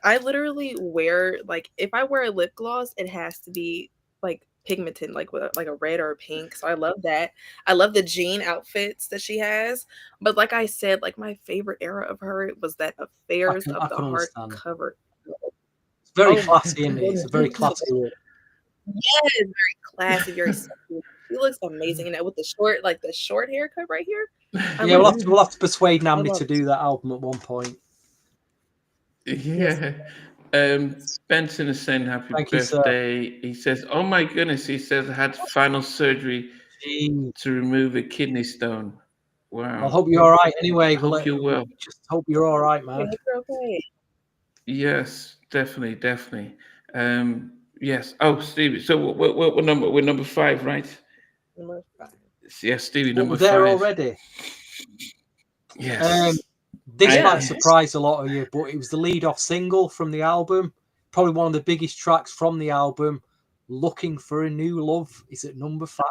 Speaker 3: I literally wear, if I wear a lip gloss, it has to be pigmented, like a red or a pink. So I love that. I love the jean outfits that she has. But like I said, my favorite era of her was that Affairs of the Heart cover.
Speaker 2: It's very classy, isn't it? It's a very classy look.
Speaker 3: Yes, very classy, very sexy. She looks amazing in that with the short haircut right here.
Speaker 2: We'll have to persuade Namdi to do that album at one point.
Speaker 1: Yeah. Benson is saying happy birthday. He says, "Oh my goodness!" He says, "I had final surgery to remove a kidney stone." Wow.
Speaker 2: I hope you're all right. Anyway,
Speaker 1: hope you're well.
Speaker 2: Just hope you're all right, man.
Speaker 3: Okay.
Speaker 1: Yes, definitely. Yes. Oh, Stevie. So what number? We're number 5, right?
Speaker 3: Number 5.
Speaker 1: Yes, Stevie. Number 5.
Speaker 2: There already.
Speaker 1: Yes.
Speaker 2: This might surprise a lot of you, but it was the lead-off single from the album. Probably one of the biggest tracks from the album. Looking for a New Love is at number 5.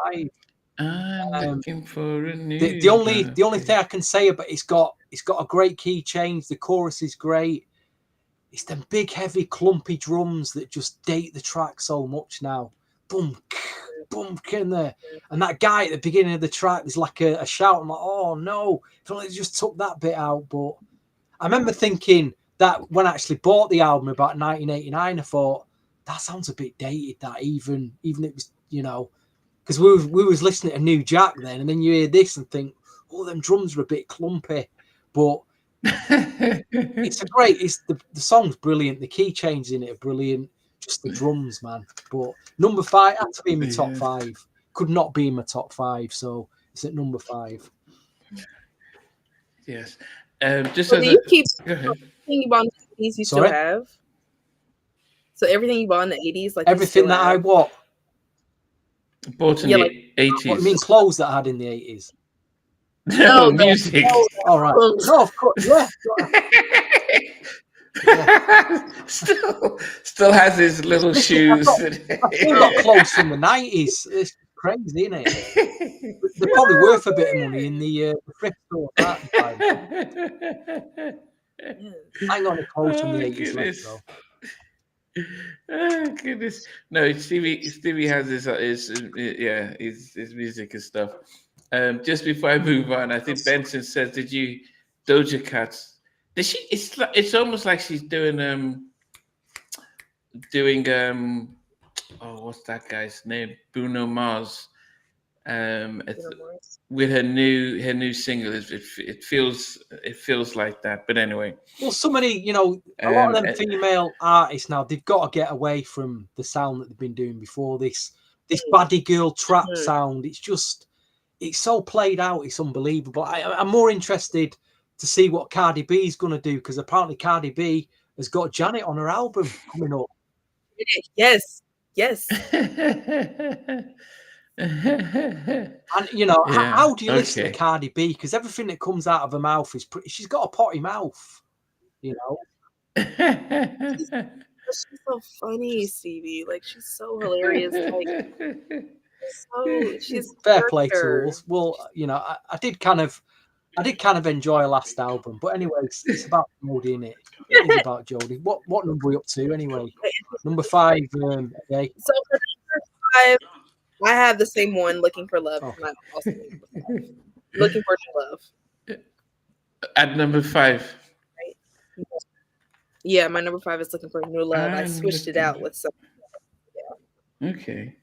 Speaker 1: I'm looking for a new.
Speaker 2: The only thing I can say about it's got a great key change. The chorus is great. It's them big, heavy, clumpy drums that just date the track so much now. Boom, boom, in there. And that guy at the beginning of the track is like a shout. I'm like, oh no, if only they just took that bit out. But I remember thinking that when I actually bought the album about 1989, I thought that sounds a bit dated. That even it was, you know, because we was listening to New Jack then, and then you hear this and think, oh, them drums are a bit clumpy. But it's the song's brilliant. The key changes in it are brilliant. Just the drums, man. But number 5 had to be in my top 5. Could not be in my top 5, so it's at number 5.
Speaker 1: Yes. Just
Speaker 3: so
Speaker 1: as
Speaker 3: do you keep
Speaker 1: everything
Speaker 3: you bought in the 80s you still have? So everything you bought in the 80s, like
Speaker 2: everything that I bought
Speaker 1: in the 80s.
Speaker 2: What, you mean clothes that I had in the 80s?
Speaker 1: No, music.
Speaker 2: All right. No, of course. Yeah.
Speaker 1: Still has his little shoes.
Speaker 2: I've still got clothes from the 90s. It's crazy, isn't it? They're probably worth a bit of money in the thrift store at that time. Hang on, clothes from the 80s.
Speaker 1: Oh goodness! No, Stevie has his music and stuff. Just before I move on, I think Benson says, "Did you Doja Cat's? Did she? It's almost like she's doing what's that guy's name? Bruno Mars. With her new single, it feels like that. But anyway,
Speaker 2: well, so many, you know, a lot of them female artists now, they've got to get away from the sound that they've been doing before. This baddie girl trap sound, it's so played out. It's unbelievable. I'm more interested to see what Cardi B is going to do, because apparently Cardi B has got Janet on her album coming up.
Speaker 3: Yes.
Speaker 2: And you know, how do you listen to Cardi B? Because everything that comes out of her mouth is pretty. She's got a potty mouth, you know.
Speaker 3: She's so funny, Stevie. Like, she's so hilarious. Like, she's
Speaker 2: fair play to her. Well, you know, I did kind of enjoy her last album, but anyway, it's about Jody, isn't it? It is about Jody. What number are we up to anyway? Number 5. Okay.
Speaker 3: So for number 5. I have the same one, Looking for Love.
Speaker 2: Oh.
Speaker 3: Also Looking for New Love.
Speaker 1: At number 5.
Speaker 3: Right? Yeah, my number 5 is Looking for New Love. I switched it out with some.
Speaker 1: Yeah. Okay.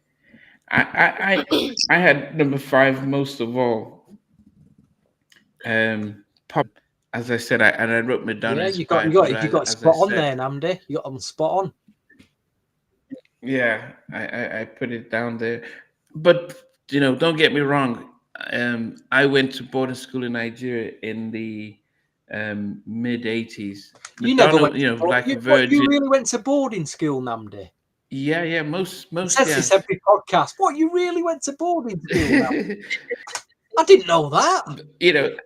Speaker 1: I had number 5 most of all. Pop. As I said, I wrote Madonna.
Speaker 2: Yeah, you got spot on there, Namdi. You got them spot on.
Speaker 1: Yeah, I put it down there. But, you know, don't get me wrong. I went to boarding school in Nigeria in the mid 80s.
Speaker 2: You never went.
Speaker 1: Like a virgin.
Speaker 2: You really went to boarding school, Namdi?
Speaker 1: Yeah. Most.
Speaker 2: This every podcast. What, you really went to boarding school? I didn't know that.
Speaker 1: You know,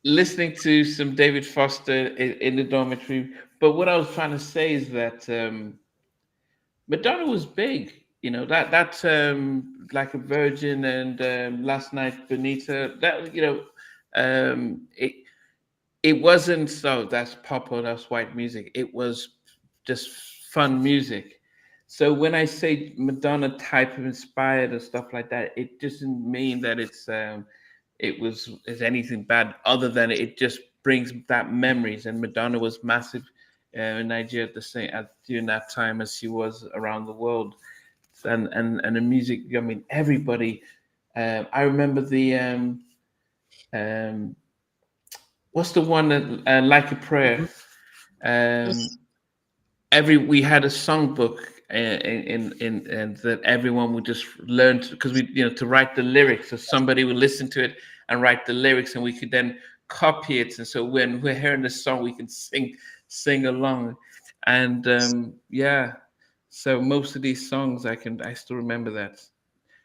Speaker 1: listening to some David Foster in the dormitory. But what I was trying to say is that Madonna was big. You know, that's Like a Virgin and Last Night Bonita. That, you know, it wasn't that's pop or that's white music. It was just fun music. So when I say Madonna type of inspired or stuff like that, it doesn't mean that it's anything bad, other than it just brings back memories. And Madonna was massive in Nigeria during that time as she was around the world. And the music, I mean, everybody. I remember the what's the one that Like a Prayer. We had a songbook and that everyone would just learn because to write the lyrics. So somebody would listen to it and write the lyrics, and we could then copy it. And so when we're hearing the song, we can sing along. And so most of these songs I still remember that.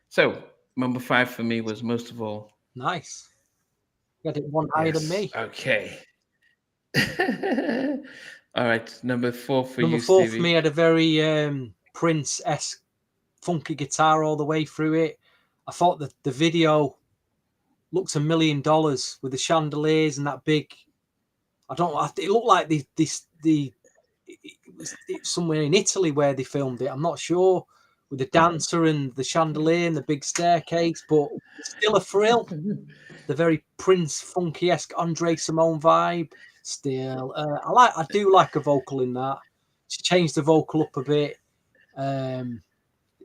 Speaker 1: So number 5 for me was Most of All.
Speaker 2: Nice. You had it one higher than me.
Speaker 1: Okay. All right, number 4 for
Speaker 2: Number
Speaker 1: you,
Speaker 2: 4
Speaker 1: Stevie.
Speaker 2: for me had a very Prince-esque funky guitar all the way through it. I thought that the video looked $1 million with the chandeliers and that big. I don't know. It looked like it was somewhere in Italy where they filmed it. I'm not sure, with the dancer and the chandelier and the big staircase, but still a thrill. The very Prince funky-esque Andre Simone vibe. Still, I do like a vocal in that. She changed the vocal up a bit.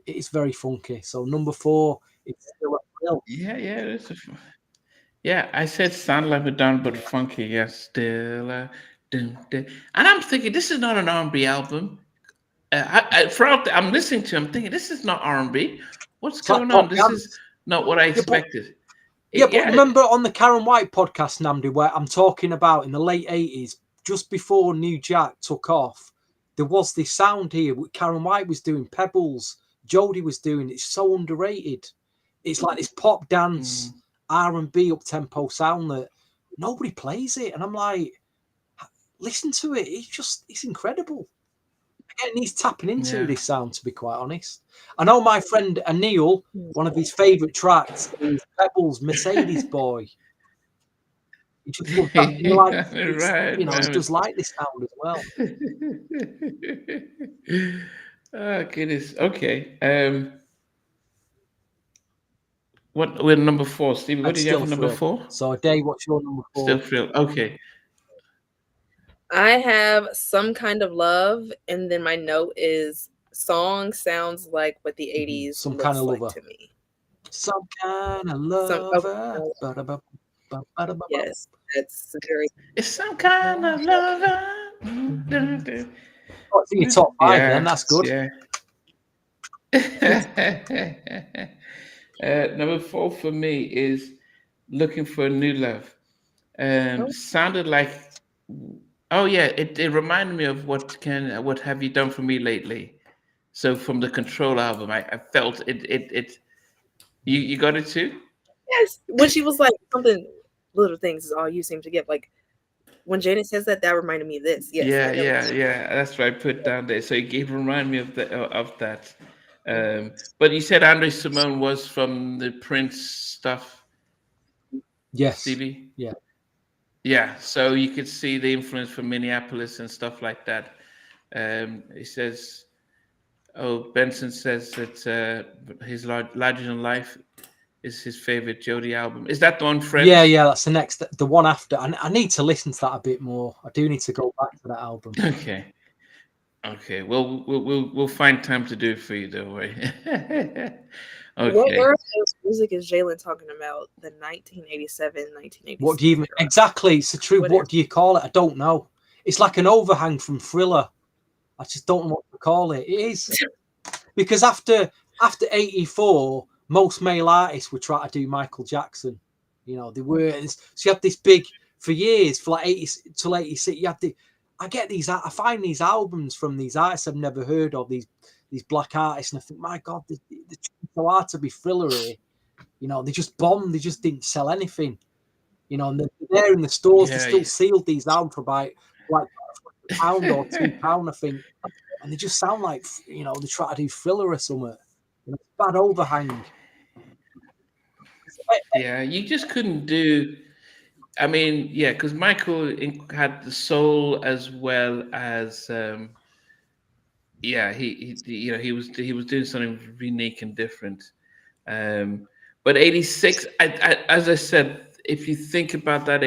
Speaker 2: It's very funky. So number 4, it's still a thrill.
Speaker 1: Yeah, I said sound like Madonna, but funky. Yes, still. Dun, dun. And I'm thinking this is not an R&B album. I'm listening to. I'm thinking this is not R&B. What's
Speaker 2: It's like
Speaker 1: going
Speaker 2: pop
Speaker 1: on? This
Speaker 2: dance.
Speaker 1: is not what I expected.
Speaker 2: But remember on the Karen White podcast, Namdi, where I'm talking about in the late 80s, just before New Jack took off, there was this sound here. Karen White was doing Pebbles. Jody was doing. It's so underrated. It's like this pop dance, R&B up-tempo sound that nobody plays it. And I'm like, listen to it. It's incredible. Again, he's tapping into this sound, to be quite honest. I know my friend Anil, one of his favourite tracks is Pebbles, Mercedes Boy. He just loves that. He likes,
Speaker 1: Right,
Speaker 2: he does like this sound as well.
Speaker 1: Oh goodness. Okay. What? We're number 4, Stevie. What did you have for number 4?
Speaker 2: So, Day, what's your number 4?
Speaker 1: Still thrill. Okay.
Speaker 3: I have Some Kind of Love, and then my note is song sounds like what the 80s
Speaker 2: Some
Speaker 3: looks
Speaker 2: Kind of
Speaker 3: like
Speaker 2: Lover.
Speaker 3: to me.
Speaker 2: Some Kind of Lover.
Speaker 3: Yes, that's very.
Speaker 1: It's some kind of lover.
Speaker 2: What's in your top 5 then? That's good.
Speaker 1: Yeah. Number 4 for me is Looking for a New Love. Sounded like, it reminded me of what have you done for me lately? So from the Control album, I felt it. You got it too?
Speaker 3: Yes. When she was like something, little things is all you seem to get. Like when Janet says that reminded me of this. Yes.
Speaker 1: Yeah. That's what I put down there. So it reminded me of that. But you said Andre Simone was from the Prince stuff.
Speaker 2: Yes.
Speaker 1: Stevie?
Speaker 2: Yeah.
Speaker 1: Yeah. So you could see the influence from Minneapolis and stuff like that. He says, Benson says that his Larger Than Life is his favorite Jody album. Is that the one, Friends?
Speaker 2: Yeah. That's the one after. I need to listen to that a bit more. I do need to go back to that album.
Speaker 1: Okay. Well, we'll find time to do it for you, don't worry. Okay.
Speaker 3: What era of music is Jalen talking about? The 1987, 1986.
Speaker 2: What do you even exactly? It's true. What do you call it? I don't know. It's like an overhang from Thriller. I just don't know what to call it. It is because after 84, most male artists would try to do Michael Jackson. They were. So you had this big for years, for like 80 till 86. You had I find these albums from these artists I've never heard of, these black artists, and I think, my God, they're so hard to be thrillery. They just bombed. They just didn't sell anything. And they're there in the stores. They still sealed these out for about like £1 or £2, I think. And they just sound like, they try to do thriller or something. Bad overhang.
Speaker 1: Yeah, you just couldn't do. I mean, yeah, because Michael had the soul as well as, he was doing something unique and different. But 86, as I said, if you think about that,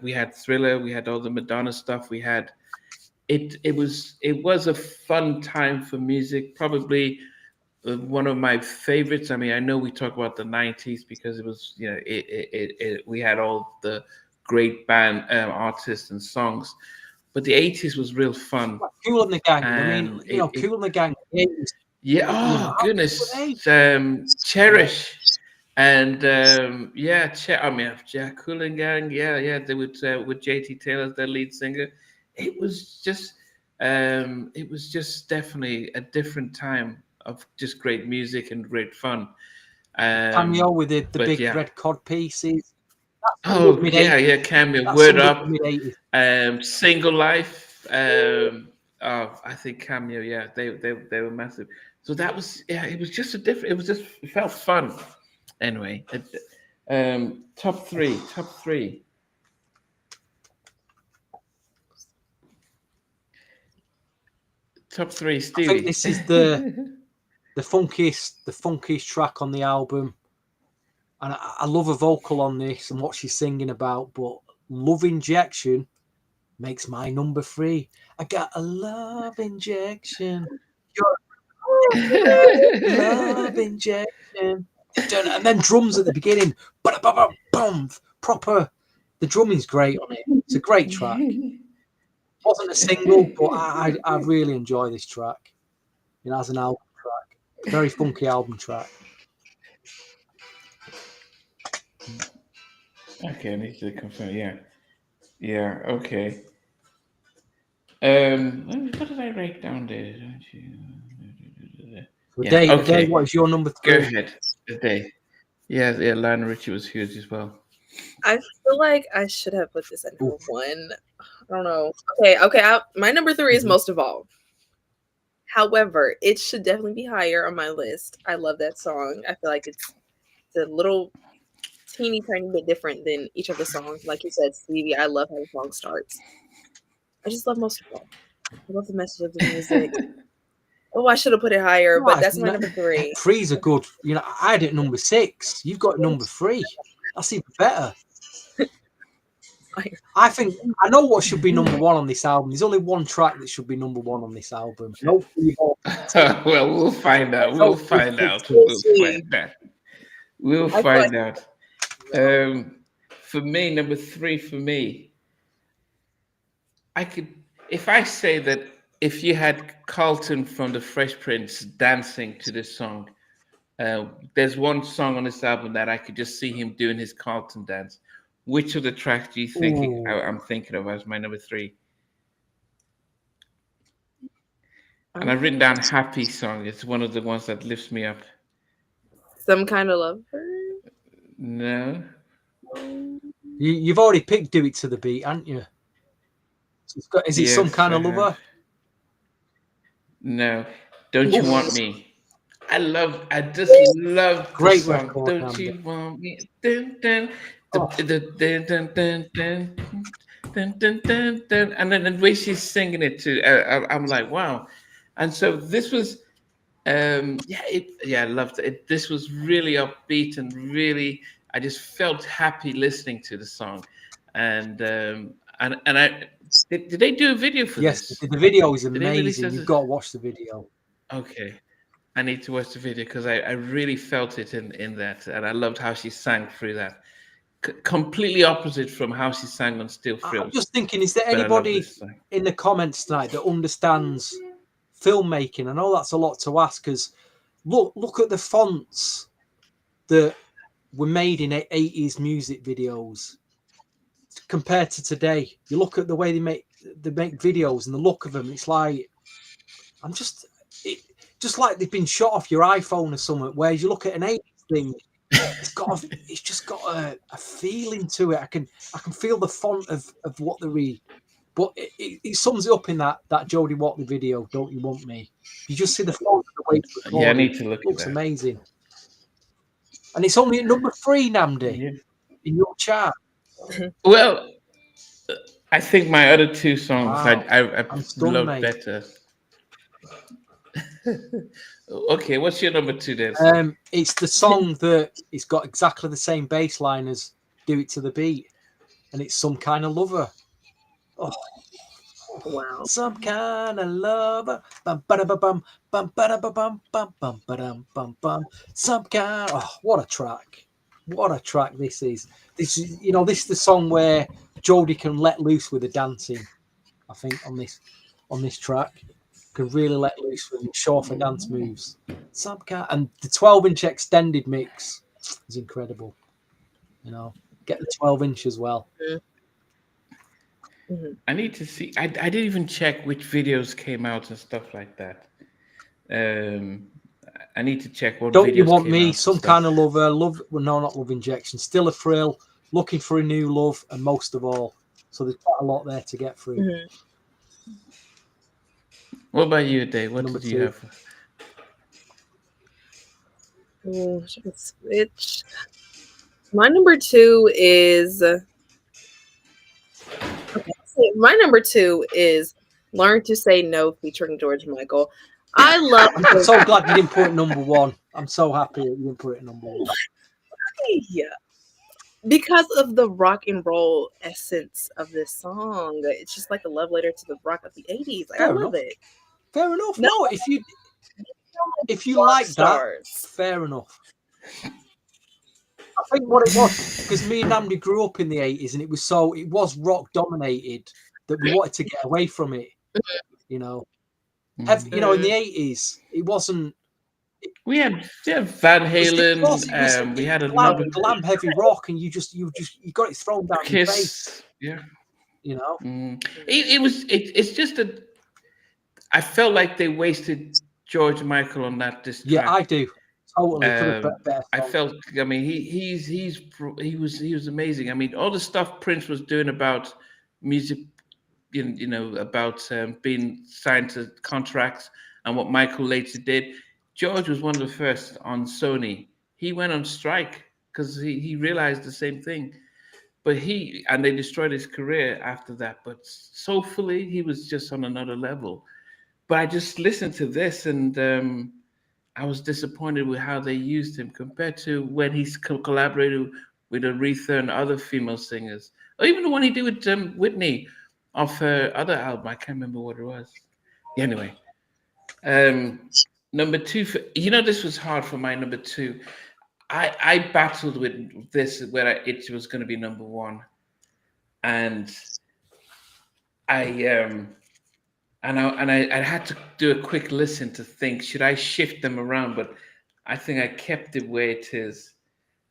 Speaker 1: we had Thriller, we had all the Madonna stuff, we had it was a fun time for music, probably one of my favorites. I mean, I know we talk about the 90s because it was, we had all the great band artists and songs, but the 80s was real fun.
Speaker 2: Kool and the Gang. Kool and the Gang.
Speaker 1: Yeah. Goodness. Cherish. And Kool and Gang. Yeah. They would with JT Taylor, their lead singer. It was just definitely a different time of just great music and great fun.
Speaker 2: Cameo with the big red cod pieces.
Speaker 1: Oh yeah, Cameo.
Speaker 2: That's
Speaker 1: Word
Speaker 2: some
Speaker 1: Up.
Speaker 2: mid-80s.
Speaker 1: Single Life. I think Cameo. Yeah, they were massive. So that was It was just it felt fun. Anyway, top three. Top three, Stevie.
Speaker 2: I think this is the funkiest track on the album, and I love a vocal on this and what she's singing about. But Love Injection makes my number 3. I got a love injection. Love injection. And then drums at the beginning. Proper. The drumming's great on it. It's a great track. Wasn't a single, but I really enjoy this track. As an album track. Very funky album track.
Speaker 1: Okay, I need to confirm. Yeah. Okay. What did I write down there?
Speaker 2: Dave, what is your number 3?
Speaker 1: Go ahead. The day. Yeah. Lionel Richie was huge as well.
Speaker 3: I feel like I should have put this at number 1. I don't know. Okay. My number 3 is Most of All. However, it should definitely be higher on my list. I love that song. I feel like it's a little teeny tiny bit different than each of the songs. Like you said, Stevie, I love how the song starts. I just love Most of All. I love the message of the music. I should have put it higher, but that's my number 3.
Speaker 2: 3's a good. I had it number 6. You've got number 3. That's even better. I think I know what should be number 1 on this album. There's only one track that should be number 1 on this album.
Speaker 1: Well, we'll find out. We'll find out. For me, number 3 for me, if I say that if you had Carlton from the Fresh Prince dancing to this song, there's one song on this album that I could just see him doing his Carlton dance. Which of the tracks do you think I'm thinking of as my number 3? And I've written down Happy Song. It's one of the ones that lifts me up.
Speaker 3: Some Kind of Love?
Speaker 1: No.
Speaker 2: You've already picked Do It to the Beat, haven't you? Is it Some Kind of Lover?
Speaker 1: No. Don't You Want Me? I just love
Speaker 2: great
Speaker 1: song.
Speaker 2: record.
Speaker 1: Don't You Want Me? Dun, dun. And then the way she's singing it too, I'm like, wow. And so this was, I loved it. This was really upbeat and really, I just felt happy listening to the song. And I did they do a video for this?
Speaker 2: Yes, the video is amazing. You've got to watch the video.
Speaker 1: Okay. I need to watch the video because I really felt it in that, and I loved how she sang through that. Completely opposite from how she sang on Still Thrills.
Speaker 2: I'm just thinking, is there anybody in the comments tonight that understands filmmaking? I know that's a lot to ask, because look at the fonts that were made in 80s music videos compared to today. You look at the way they make videos and the look of them. It's like just like they've been shot off your iPhone or something. Whereas you look at an 80s thing. It's just got a feeling to it. I can feel the font of what they read, but it sums it up in that Jody Watley video. Don't You Want Me? You just see the font of the way it's recorded.
Speaker 1: Yeah, I need to look. It
Speaker 2: looks amazing, and it's only at number 3, Namdi, in your chart.
Speaker 1: Well, I think my other 2 songs I love better. Okay, what's your number 2 then?
Speaker 2: It's the song that it's got exactly the same bass line as Do It to the Beat, and it's Some Kind of Lover. Oh,
Speaker 3: wow!
Speaker 2: Some Kind of Lover. Bum ba bum bum bum ba bum bum bum bum bum bum. Some kind. Oh, what a track! What a track this is. This is this is the song where Jody can let loose with the dancing. I think on this track. Can really let loose with show off the dance moves. And the 12-inch extended mix is incredible. Get the 12-inch as well.
Speaker 3: Mm-hmm.
Speaker 1: I need to see. I didn't even check which videos came out and stuff like that. I need to check what.
Speaker 2: Don't You Want
Speaker 1: came
Speaker 2: Me?
Speaker 1: out
Speaker 2: Some Kind of Lover. Not Love Injection. Still a Thrill. Looking for a New Love, and Most of All. So there's quite a lot there to get through.
Speaker 3: Mm-hmm.
Speaker 1: What about you, Dave? What
Speaker 2: Number
Speaker 1: did you
Speaker 2: 2.
Speaker 1: have?
Speaker 3: Oh, should I switch? My number 2 is my number 2 is Learn to Say No featuring George Michael. I love
Speaker 2: I'm so glad you didn't put it number 1. I'm so happy that you didn't put it number 1.
Speaker 3: Yeah. Because of the rock and roll essence of this song. It's just like a love letter to the rock of the 80s. Like, I love it.
Speaker 2: Fair enough.
Speaker 3: No,
Speaker 2: No, if you like
Speaker 3: stars.
Speaker 2: that, fair enough. I think what it was, because me and Namdi grew up in the 80s, and it was rock dominated that we wanted to get away from it. You know, in the 80s, it wasn't.
Speaker 1: We had Van Halen. We had a lot of
Speaker 2: glam heavy rock, and you got it thrown down your face.
Speaker 1: Kiss. Yeah.
Speaker 2: You know,
Speaker 1: it's just a. I felt like they wasted George Michael on that this track.
Speaker 2: Yeah, I do. Totally.
Speaker 1: I felt. I mean, he was amazing. I mean, all the stuff Prince was doing about music, about being signed to contracts, and what Michael later did. George was one of the first on Sony. He went on strike because he realized the same thing. But they destroyed his career after that. But soulfully, he was just on another level. But I just listened to this, and I was disappointed with how they used him compared to when he's collaborated with Aretha and other female singers, or even the one he did with Whitney off her other album. I can't remember what it was. Yeah, anyway, number 2 this was hard for my number 2. I battled with this where it was going to be number 1, and I had to do a quick listen to think, should I shift them around? But I think I kept it where it is.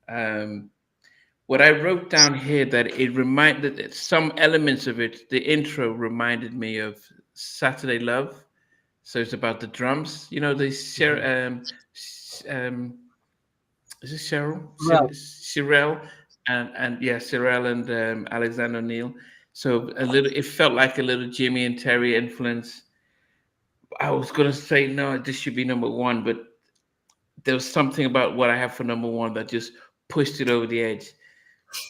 Speaker 1: What I wrote down here, that it reminded some elements of it. The intro reminded me of Saturday Love. So it's about the drums. You know, is it Cheryl?
Speaker 2: Right.
Speaker 1: Shirelle and Shirelle and Alexander O'Neill. So it felt like a little Jimmy and Terry influence. I was gonna say no, this should be number 1, but there was something about what I have for number 1 that just pushed it over the edge.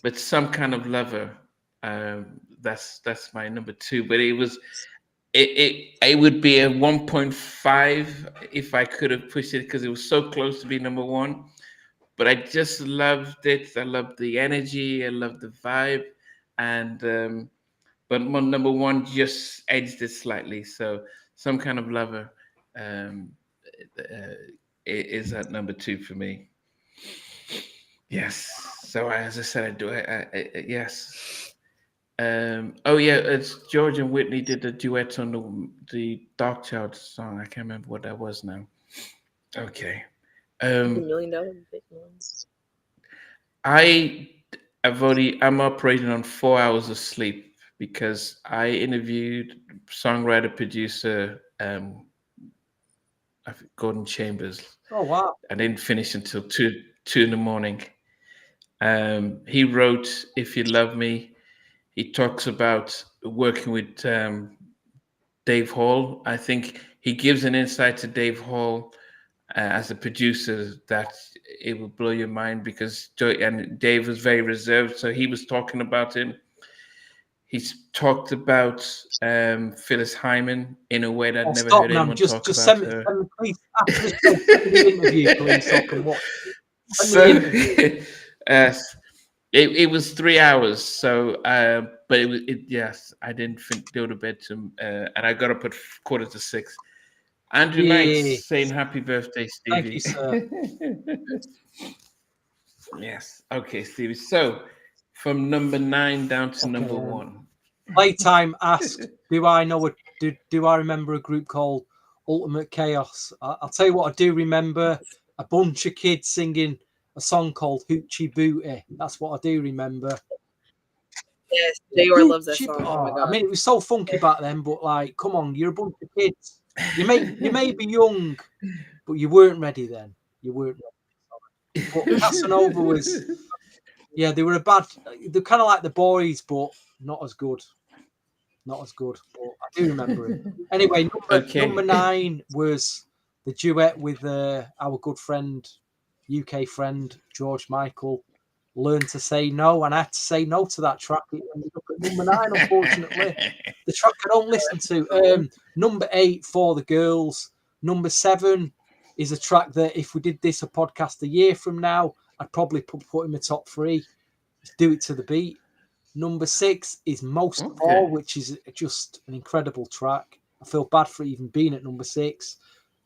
Speaker 1: But Some Kind of Lover, that's my number 2. But it would be a 1.5 if I could have pushed it, because it was so close to be number 1. But I just loved it. I loved the energy. I loved the vibe, and. But my number 1 just edged it slightly. So Some Kind of Lover is at number 2 for me. Yes. So as I said, I do. Yes. It's George and Whitney did the duet on the Dark Child song. I can't remember what that was now. Okay.
Speaker 3: $1 million big ones.
Speaker 1: I'm operating on 4 hours of sleep, because I interviewed songwriter, producer, Gordon Chambers.
Speaker 2: Oh, wow.
Speaker 1: I didn't finish until 2 in the morning. He wrote If You Love Me. He talks about working with Dave Hall. I think he gives an insight to Dave Hall as a producer that it will blow your mind, because Dave was very reserved. So he was talking about him. He's talked about Phyllis Hyman in a way that I've never heard anyone talk about
Speaker 2: send
Speaker 1: her.
Speaker 2: Me, please, after the interview, please, so I can watch.
Speaker 1: It was 3 hours. So, but yes, I didn't think go to bed and I got up at 5:45. Andrew Knight saying happy birthday, Stevie.
Speaker 2: Thank you, sir.
Speaker 1: Yes. Okay, Stevie. So, from number 9 down to number 1.
Speaker 2: Playtime asked, do I remember a group called Ultimate Chaos? I'll tell you what I do remember: a bunch of kids singing a song called Hoochie Booty. That's what I do remember.
Speaker 3: Yes, J.R. loves that song. Oh my God.
Speaker 2: I mean, it was so funky back then, but like, come on, you're a bunch of kids. You may be young, but you weren't ready then. You weren't ready. But Casanova was Yeah, they were they're kind of like the Boys, but not as good. Not as good, but I do remember him. Anyway, number 9 was the duet with our good friend, UK friend, George Michael, Learn to Say No. And I had to say no to that track. It ended up at number 9, unfortunately. The track I don't listen to. Number 8, For the Girls. Number 7 is a track that if we did this a podcast a year from now, I'd probably put in the top 3. Do It to the Beat. Number 6 is Most of All, which is just an incredible track. I feel bad for even being at number 6.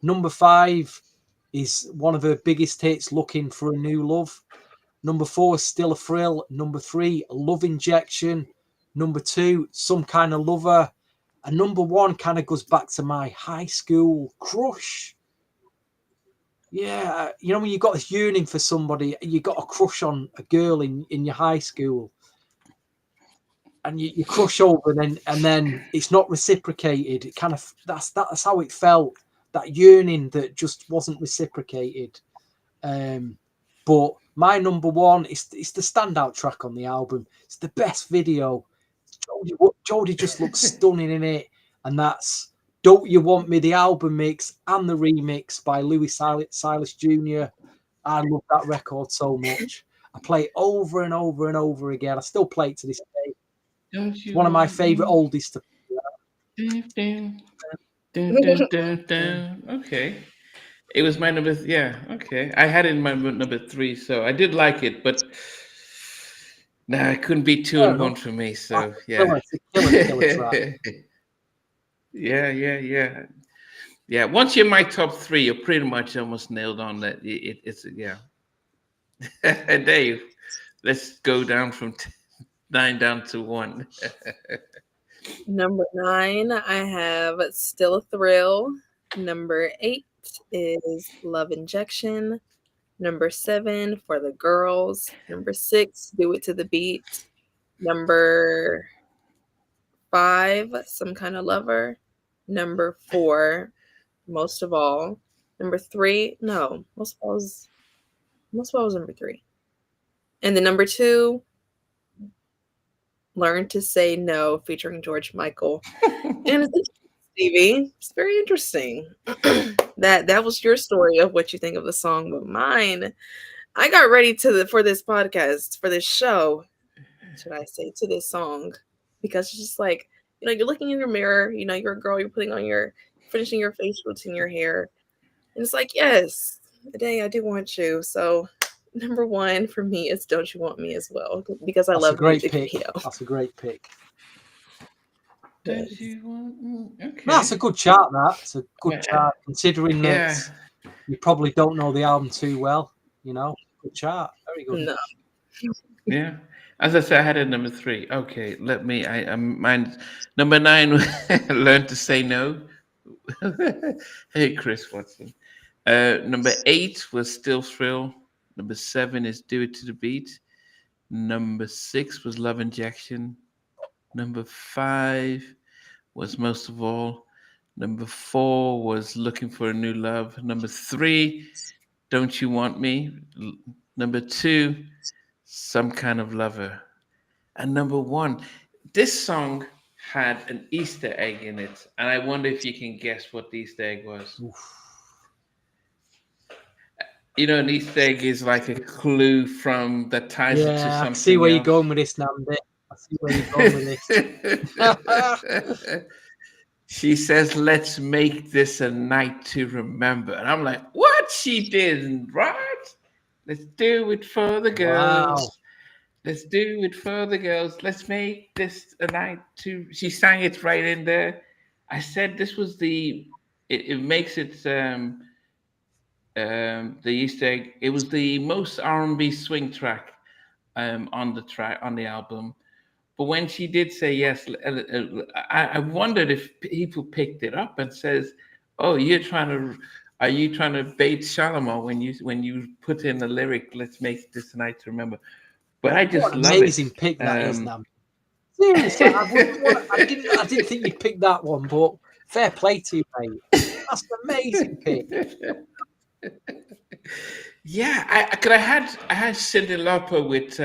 Speaker 2: Number 5 is one of her biggest hits, Looking for a New Love. Number 4 is Still a Thrill. Number 3, Love Injection. Number 2, Some Kind of Lover. And number 1 kind of goes back to my high school crush. Yeah, you know, when you got this yearning for somebody, you got a crush on a girl in your high school. And you crush over, and then it's not reciprocated. It kind of that's how it felt. That yearning that just wasn't reciprocated. But my number 1 is the standout track on the album. It's the best video. Jody just looks stunning in it, and that's Don't You Want Me, the album mix and the remix by Louis Silas Jr. I love that record so much. I play it over and over and over again. I still play it to this day. It's one of my favorite oldies to
Speaker 1: Okay. It was my number. Yeah. Okay. I had it in my number 3, so I did like it, but it couldn't be 2 and 1 for me. So yeah.
Speaker 2: Killer track.
Speaker 1: Yeah. Once you're in my top 3, you're pretty much almost nailed on that. It's yeah. Dave, let's go down from 9 down to 1.
Speaker 3: Number 9, I have Still a Thrill. Number 8 is Love Injection. Number 7, For the Girls. Number 6, Do It to the Beat. Number 5, Some Kind of Lover. Number 4, Most of All. Number 3, no, Most of All was number 3. And then number 2, Learn to Say No, featuring George Michael. And it's Stevie. It's very interesting. That was your story of what you think of the song, but mine, I got ready for this podcast, for this show, should I say, to this song, because it's just like, you know, you're looking in your mirror, you know, you're a girl, you're finishing your face routine, your hair, and it's like, yes, today I do want you. So number 1 for me is Don't You Want Me as well, because I love the music video.
Speaker 2: That's a great pick.
Speaker 1: Don't you want... Okay.
Speaker 2: That's a good chart, It's a good chart, considering that you probably don't know the album too well. You know, good chart. Very good.
Speaker 3: No.
Speaker 1: Yeah. As I said, I had it number 3. Okay, let me... mine, number 9, Learn to Say No. Hey, Chris Watson. Number 8 was Still Thrill. Number 7 is Do It to the Beat. Number 6 was Love Injection. Number 5 was Most of All. Number 4 was Looking for a New Love. Number 3, Don't You Want Me. Number 2, Some Kind of Lover. And number 1, this song had an Easter egg in it. And I wonder if you can guess what the Easter egg was.
Speaker 2: Oof.
Speaker 1: You know, an Easter egg is like a clue that ties it to something.
Speaker 2: I see where you're going with this, Namdi. I see where you're going with this.
Speaker 1: She says, let's make this a night to remember. And I'm like, what? She didn't, right? Let's do it for the girls.
Speaker 2: Wow.
Speaker 1: Let's do it for the girls. Let's make this a night to... She sang it right in there. I said this was it makes it... the Easter egg. It was the most R&B swing track on the album. But when she did say yes, I wondered if people picked it up and says, "Oh, are you trying to bait Shalamar when you put in the lyric, 'Let's make this night to remember'?" But I just love it.
Speaker 2: Amazing pick that is, Nam. Seriously, I didn't think you'd pick that one, but fair play to you, mate. That's an amazing pick.
Speaker 1: Yeah, I had Cyndi Lauper with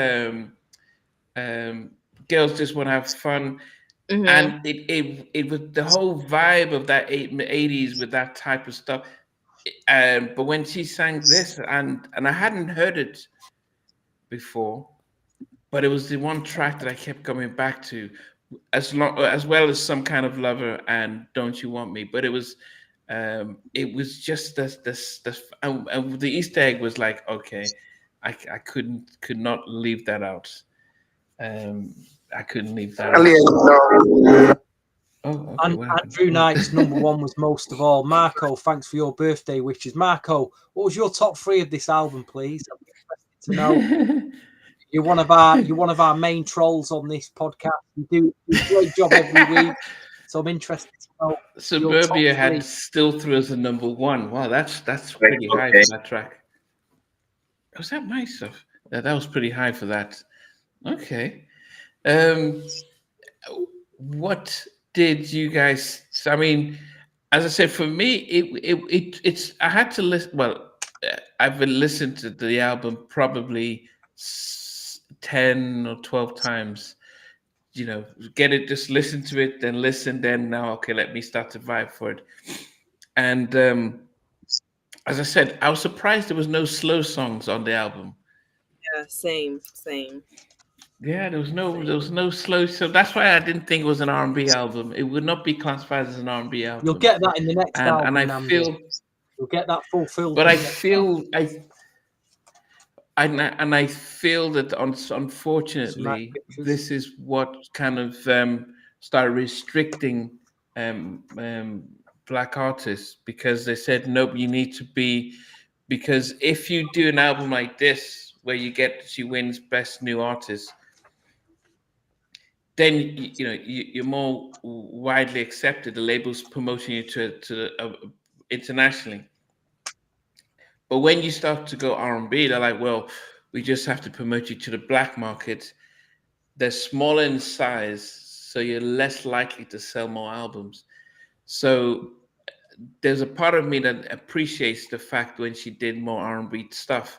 Speaker 1: Girls Just Want to Have Fun,
Speaker 3: Mm-hmm.
Speaker 1: and it was the whole vibe of that 80s with that type of stuff. But when she sang this, and I hadn't heard it before, but it was the one track that I kept coming back to, as well as Some Kind of Lover and Don't You Want Me. But it was just this and the Easter egg was like, okay, I could not leave that out. Um, I couldn't leave that out. Oh, okay.
Speaker 2: And
Speaker 1: What happened?
Speaker 2: Andrew Knight's number one was Most of All. Marco, thanks for your birthday wishes. Marco, what was your top three of this album, please? I'm interested to know. You're one of our main trolls on this podcast. You do a great job every week. So I'm interested to know.
Speaker 1: Suburbia had Still Through as a number one. Wow, that's pretty high for that track. Was that my stuff? Yeah, that was pretty high for that. Okay. What did you guys? I mean, as I said, for me, it's. I had to listen. Well, I've been listened to the album probably 10 or 12 times. Get it, just listen to it, then listen, then now, okay, let me start to vibe for it. And as I said, I was surprised there was no slow songs on the album.
Speaker 3: Yeah, same.
Speaker 1: Yeah, there was no slow, so that's why I didn't think it was an R&B album. It would not be classified as an R&B album.
Speaker 2: You'll get that in the next album,
Speaker 1: and I feel
Speaker 2: you'll get that fulfilled.
Speaker 1: But I feel I feel that unfortunately this is what kind of started restricting black artists, because they said nope, you need to be, because if you do an album like this where she wins best new artist, then you're more widely accepted. The label's promoting you to internationally. But when you start to go R&B, they're like, well, we just have to promote you to the black market. They're smaller in size, so you're less likely to sell more albums. So there's a part of me that appreciates the fact when she did more R&B stuff,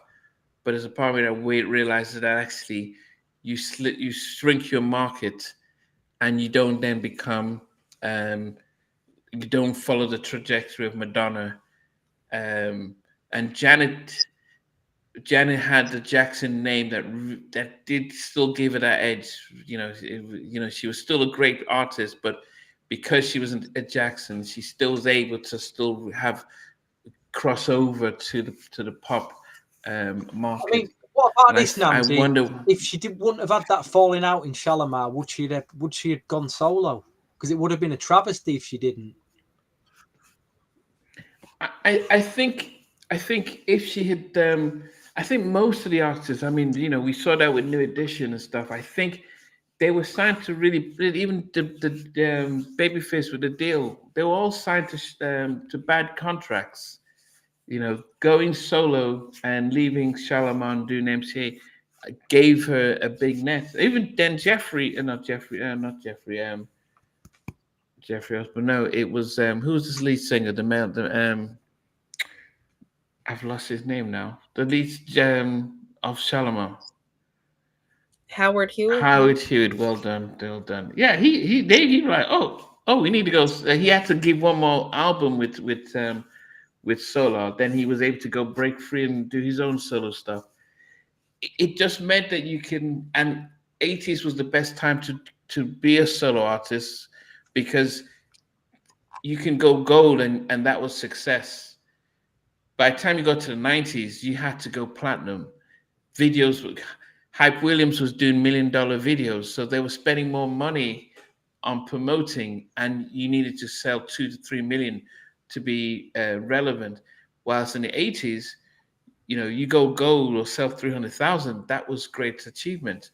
Speaker 1: but there's a part of me that realizes that actually you shrink your market, and you don't then become, you don't follow the trajectory of Madonna. And Janet had the Jackson name that did still give her that edge. She was still a great artist, but because she was a Jackson, she still was able to still have crossover to the pop market.
Speaker 2: I mean, what about this, Namdi? I wonder if she wouldn't have had that falling out in Shalamar, would she have gone solo? Because it would have been a travesty if she didn't.
Speaker 1: I think if she had, I think most of the artists, I mean, we saw that with New Edition and stuff. I think they were signed to really, even the Babyface with the deal. They were all signed to bad contracts. Going solo and leaving Shalamar and doing MCA gave her a big net. Even then, Jeffrey Osborne. No, it was who was this lead singer? I've lost his name now. The lead of Shalamar.
Speaker 3: Howard Hewitt.
Speaker 1: Well done. Yeah, he like, oh, we need to go. He had to give one more album with Solar. Then he was able to go break free and do his own solo stuff. It just meant that you can, and 80s was the best time to be a solo artist, because you can go gold, and that was success. By the time you got to the 90s, you had to go platinum. Videos, Hype Williams was doing $1 million videos, so they were spending more money on promoting, and you needed to sell 2 to 3 million to be relevant. Whilst in the 80s, you go gold or sell 300,000, that was great achievement.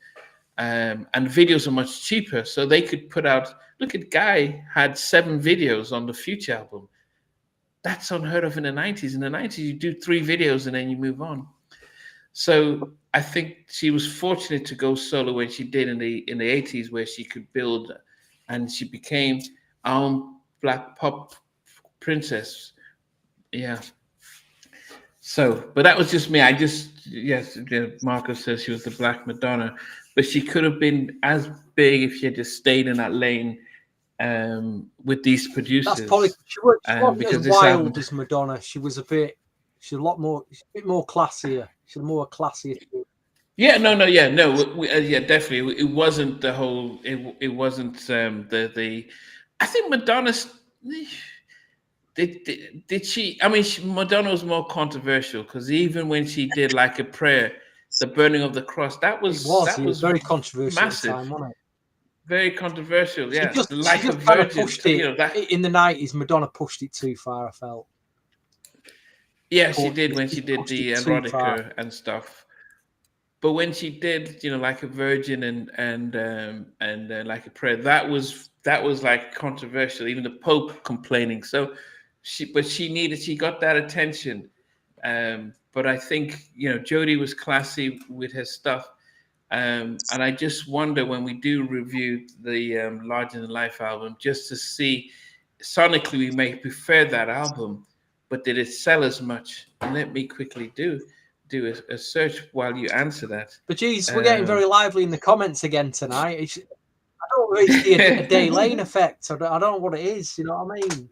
Speaker 1: And videos are much cheaper, so they could put out. Look at Guy had 7 videos on the Future album. That's unheard of in the 90s. In the 90s, you do 3 videos and then you move on. So I think she was fortunate to go solo when she did in the 80s, where she could build, and she became our own black pop princess. Yeah. So, but that was just me. Yes, Marcus says she was the Black Madonna, but she could have been as big if she had just stayed in that lane with these producers.
Speaker 2: That's probably she wasn't
Speaker 1: because
Speaker 2: as
Speaker 1: this
Speaker 2: wild
Speaker 1: album,
Speaker 2: as Madonna. She's a bit more classier. She's more classier.
Speaker 1: yeah, no, definitely. It wasn't the whole. It wasn't the. I think Madonna's. Did she? I mean, Madonna was more controversial because even when she did like a prayer, the burning of the cross, that was
Speaker 2: very controversial
Speaker 1: massive.
Speaker 2: at the time, wasn't it?
Speaker 1: Very controversial. Yeah,
Speaker 2: She just
Speaker 1: Virgin.
Speaker 2: kind of pushed it.
Speaker 1: You know, that,
Speaker 2: in the 90s, Madonna pushed it too far, I felt.
Speaker 1: yeah, she did when she did the erotica and stuff. But when she did, like a Virgin and like a prayer, that was like controversial. Even the Pope complaining. So she got that attention. But I think Jody was classy with her stuff. And I just wonder when we do review the Larger Than Life album, just to see sonically we may prefer that album, but did it sell as much? And let me quickly do a search while you answer that.
Speaker 2: But geez, we're getting very lively in the comments again tonight. I don't know if it's a Day Lane effect. I don't know what it is. You know what I mean?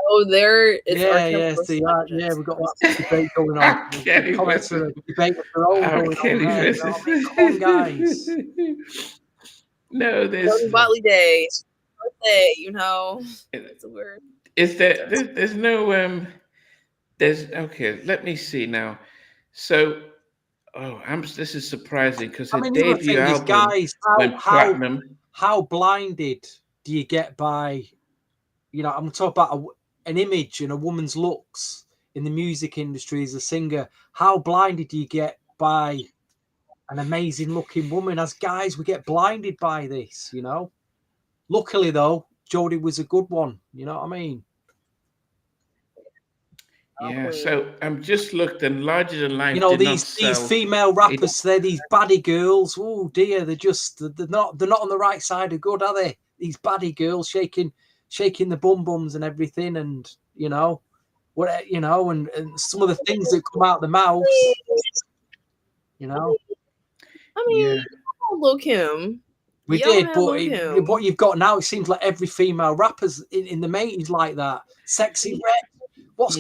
Speaker 3: Oh, there is.
Speaker 2: Yeah, we've got that debate going on. Comments are a debate of their own going on there. You know what I mean? Come on, guys.
Speaker 1: No, there's
Speaker 3: Jody Watley Day. Birthday, it's a word.
Speaker 1: Is there? There's no There's okay. Let me see now. So, this is surprising because her debut album
Speaker 2: guys,
Speaker 1: went platinum.
Speaker 2: How blinded do you get by? I'm talking about an image and a woman's looks in the music industry as a singer. How blinded do you get by an amazing looking woman? As guys, we get blinded by this. Luckily, though, Jody was a good one. You know what I mean?
Speaker 1: Yeah, so I'm just looked and Larger Than Life.
Speaker 2: These female rappers, they're these baddie girls. Oh dear, they're not on the right side of good, are they? These baddie girls shaking the bums and everything, and and some of the things that come out the mouths.
Speaker 3: I mean,
Speaker 1: yeah.
Speaker 3: Lil Kim.
Speaker 2: We did, but what you've got now, it seems like every female rapper's in the mate is like that. Sexy Red. What's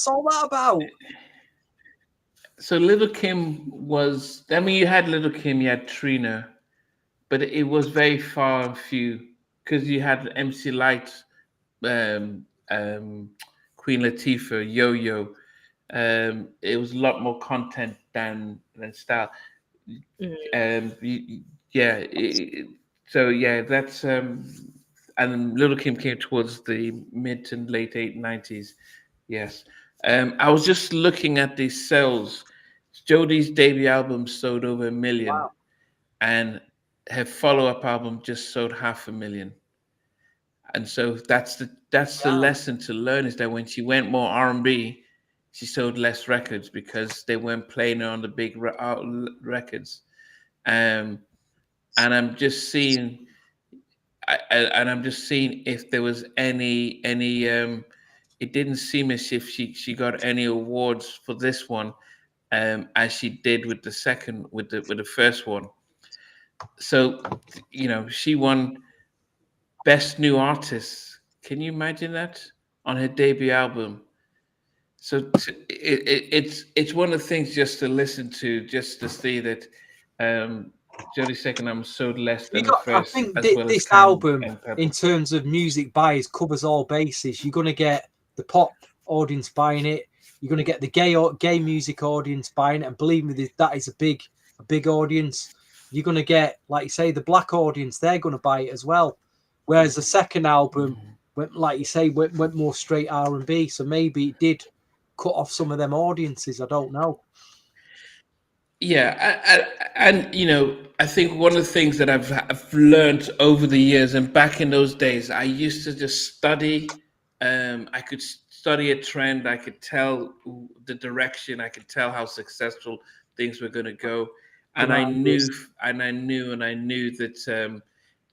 Speaker 2: all that about?
Speaker 1: So Little Kim was. I mean, you had Little Kim, you had Trina, but it was very far and few because you had MC Lyte, Queen Latifah, Yo Yo. It was a lot more content than style. That's and Little Kim came towards the mid to late 90s. Yes. I was just looking at the sales. Jody's debut album sold over 1 million.
Speaker 2: Wow.
Speaker 1: And her follow-up album just sold 500,000. And so that's the lesson to learn, is that when she went more R&B, she sold less records because they weren't playing her on the big records. And I'm just seeing if there was any it didn't seem as if she got any awards for this one, as she did with the first one. So, she won Best New Artist. Can you imagine that on her debut album? So it's one of the things just to listen to, just to see that Jody's second album sold less than the first.
Speaker 2: I think this album, in terms of music buyers, covers all bases. You're going to get the pop audience buying it. You're going to get the gay music audience buying it, and believe me, that is a big audience. You're going to get, like you say, the black audience. They're going to buy it as well. Whereas the second album went more straight R&B. So maybe it did cut off some of them audiences. I don't know.
Speaker 1: Yeah, I think one of the things that I've learned over the years, and back in those days, I used to just study. I could study a trend. I could tell the direction. I could tell how successful things were going to go, and I knew that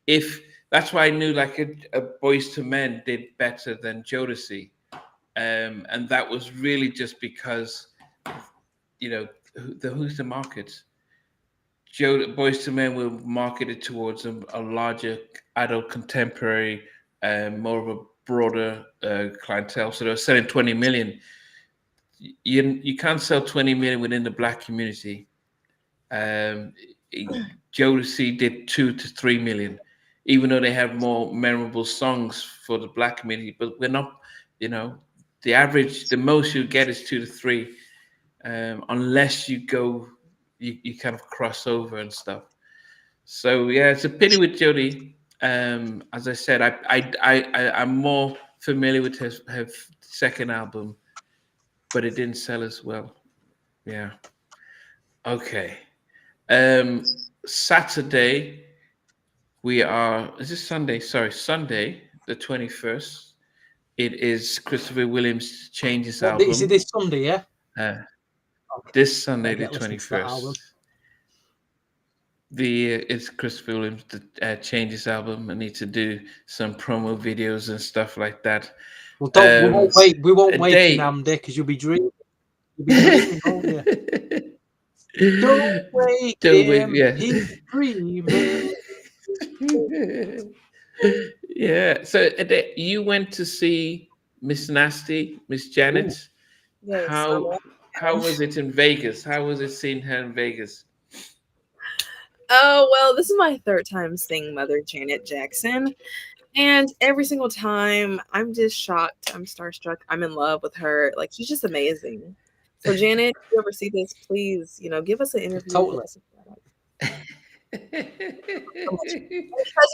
Speaker 1: if that's why I knew like a Boyz II Men did better than Jodeci, and that was really just because, you know, who's the market? Boys to Men were marketed towards a larger adult contemporary, more of a broader clientele. So they were selling 20 million. You can't sell 20 million within the black community. Jodeci did 2 to 3 million, even though they have more memorable songs for the black community. But we're not, you know, the average, the most you get is 2 to 3, unless you go, you kind of cross over and stuff. So yeah, it's a pity with Jody. As I said, I'm more familiar with her second album, but it didn't sell as well. Yeah. Okay. Saturday, is this Sunday? Sorry, Sunday, the 21st. It is Christopher Williams' Changes album.
Speaker 2: Is it this Sunday, yeah?
Speaker 1: This Sunday, the
Speaker 2: I'll get listening to that album.
Speaker 1: 21st. It's Christopher Williams' Changes album. I need to do some promo videos and stuff like that.
Speaker 2: Well, we won't wait you, Namdi, because you'll be dreaming. Won't you? Don't wake him,
Speaker 1: yeah.
Speaker 2: he's dreaming.
Speaker 1: Yeah. So you went to see Miss Nasty, Miss Janet.
Speaker 3: Yes,
Speaker 1: how was it in Vegas? How was it seeing her in Vegas?
Speaker 3: Oh, well, this is my third time seeing Mother Janet Jackson. And every single time, I'm just shocked. I'm starstruck. I'm in love with her. Like, she's just amazing. So, Janet, if you ever see this, please, give us an interview.
Speaker 2: Totally.
Speaker 3: Because,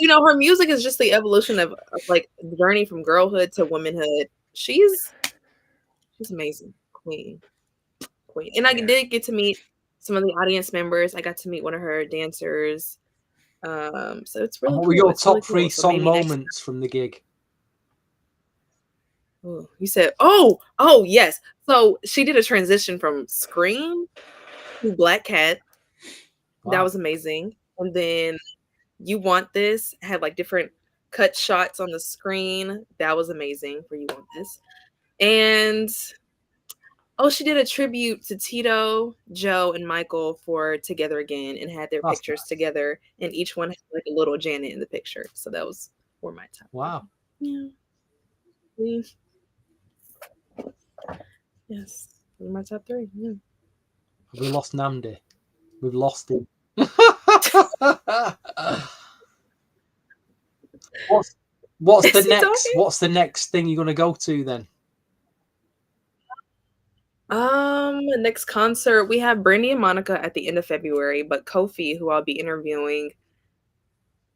Speaker 3: her music is just the evolution of like, the journey from girlhood to womanhood. She's amazing. Queen. And I did get to meet some of the audience members. I got to meet one of her dancers. So it's really
Speaker 2: What
Speaker 3: cool.
Speaker 2: were your
Speaker 3: It's
Speaker 2: top
Speaker 3: really cool.
Speaker 2: 3
Speaker 3: So
Speaker 2: song
Speaker 3: maybe
Speaker 2: moments from the gig?
Speaker 3: You said, yes. So she did a transition from Scream to Black Cat.
Speaker 2: Wow.
Speaker 3: That was amazing. And then You Want This had like different cut shots on the screen. That was amazing for You Want This. And she did a tribute to Tito, Joe, and Michael for Together Again and had their pictures together. And each one had like a little Janet in the picture. So that was for my top.
Speaker 2: Wow.
Speaker 3: Yeah. Yes. My top 3. Yeah.
Speaker 2: We lost Namdi. We've lost him. What's the next thing you're going to go to then?
Speaker 3: Next concert, we have Brandy and Monica at the end of February, but Kofi, who I'll be interviewing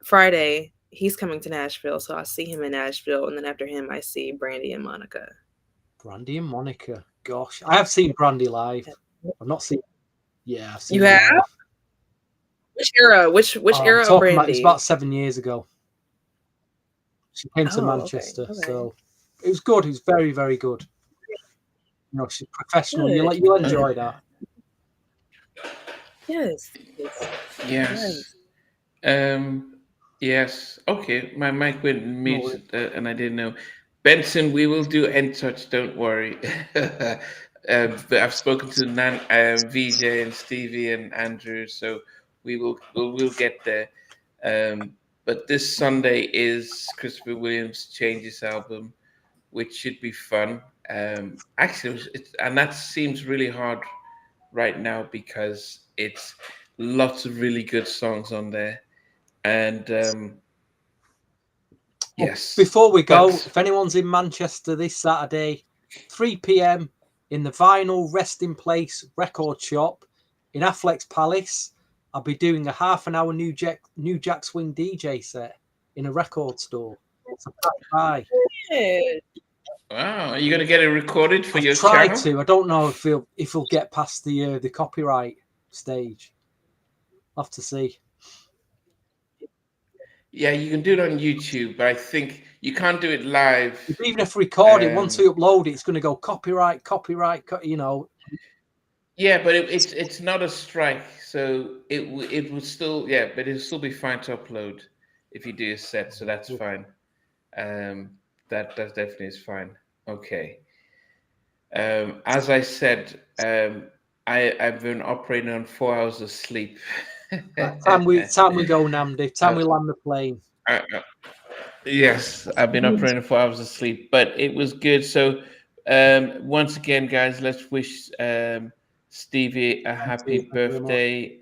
Speaker 3: Friday, he's coming to Nashville, so I'll see him in Nashville, and then after him, I see Brandy and Monica.
Speaker 2: Brandy and Monica. Gosh, I have seen Brandy live. I've not seen. Yeah, I've seen.
Speaker 3: You have? Live. Which era? Which era of Brandy?
Speaker 2: It's about 7 years ago. She came to Manchester, okay. So it was good. It was very, very good. She's professional.
Speaker 3: Good.
Speaker 2: You'll enjoy that.
Speaker 3: Yes.
Speaker 1: Yes. Okay. My mic went mute, and I didn't know. Benson, we will do End Touch. Don't worry. But I've spoken to VJ and Stevie and Andrew, so we'll get there. But this Sunday is Christopher Williams' Changes album, which should be fun. Actually, and that seems really hard right now because it's lots of really good songs on there. And yes.
Speaker 2: Before we go, if anyone's in Manchester this Saturday, 3 p.m. in the Vinyl Resting Place record shop in Affleck's Palace, I'll be doing a half-an-hour New Jack Swing DJ set in a record store. So bye.
Speaker 1: Wow, are you going to get it recorded for your
Speaker 2: channel?
Speaker 1: Try
Speaker 2: to. I don't know if he'll get past the copyright stage. I'll have to see.
Speaker 1: Yeah, you can do it on YouTube, but I think you can't do it live.
Speaker 2: Even if we record it, once we upload it, it's going to go copyright.
Speaker 1: Yeah, but it's not a strike, so it will still but it'll still be fine to upload if you do a set, so that's fine. That definitely is fine. Okay. As I said, I've been operating on 4 hours of sleep.
Speaker 2: Time we go, Namdi. Time we land the plane.
Speaker 1: Yes, I've been operating 4 hours of sleep, but it was good. So once again, guys, let's wish Stevie a happy birthday.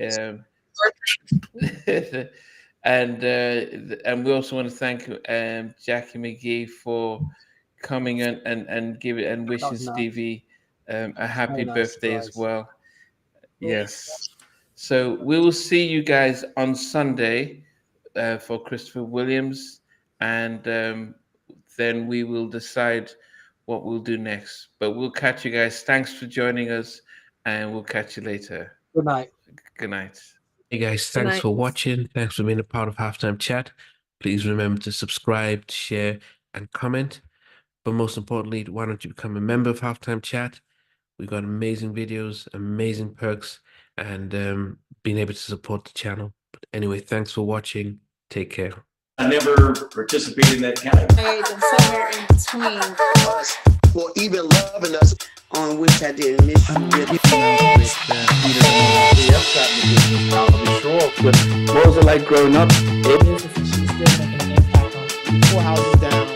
Speaker 1: And we also want to thank Jackie McGee for coming and wishing Stevie a happy birthday as well. Yes. So we will see you guys on Sunday for Christopher Williams, and then we will decide what we'll do next. But we'll catch you guys. Thanks for joining us, and we'll catch you later.
Speaker 2: Good night.
Speaker 1: Good night.
Speaker 5: Hey guys, thanks for watching. Thanks for being a part of Halftime Chat. Please remember to subscribe, share, and comment. But most importantly, why don't you become a member of Halftime Chat? We've got amazing videos, amazing perks, and being able to support the channel. But anyway, thanks for watching. Take care.
Speaker 6: I never participated in that kind of.
Speaker 7: Somewhere in between us, or even loving us, on which I didn't miss you with.
Speaker 1: What was it like growing up?
Speaker 8: She's still making an impact on 4 houses down.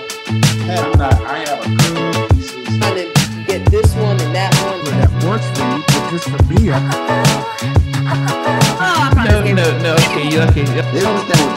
Speaker 6: I have a couple pieces.
Speaker 3: Trying to get this one and that one.
Speaker 9: Unfortunately, just for me,
Speaker 1: No. Okay,
Speaker 7: They don't understand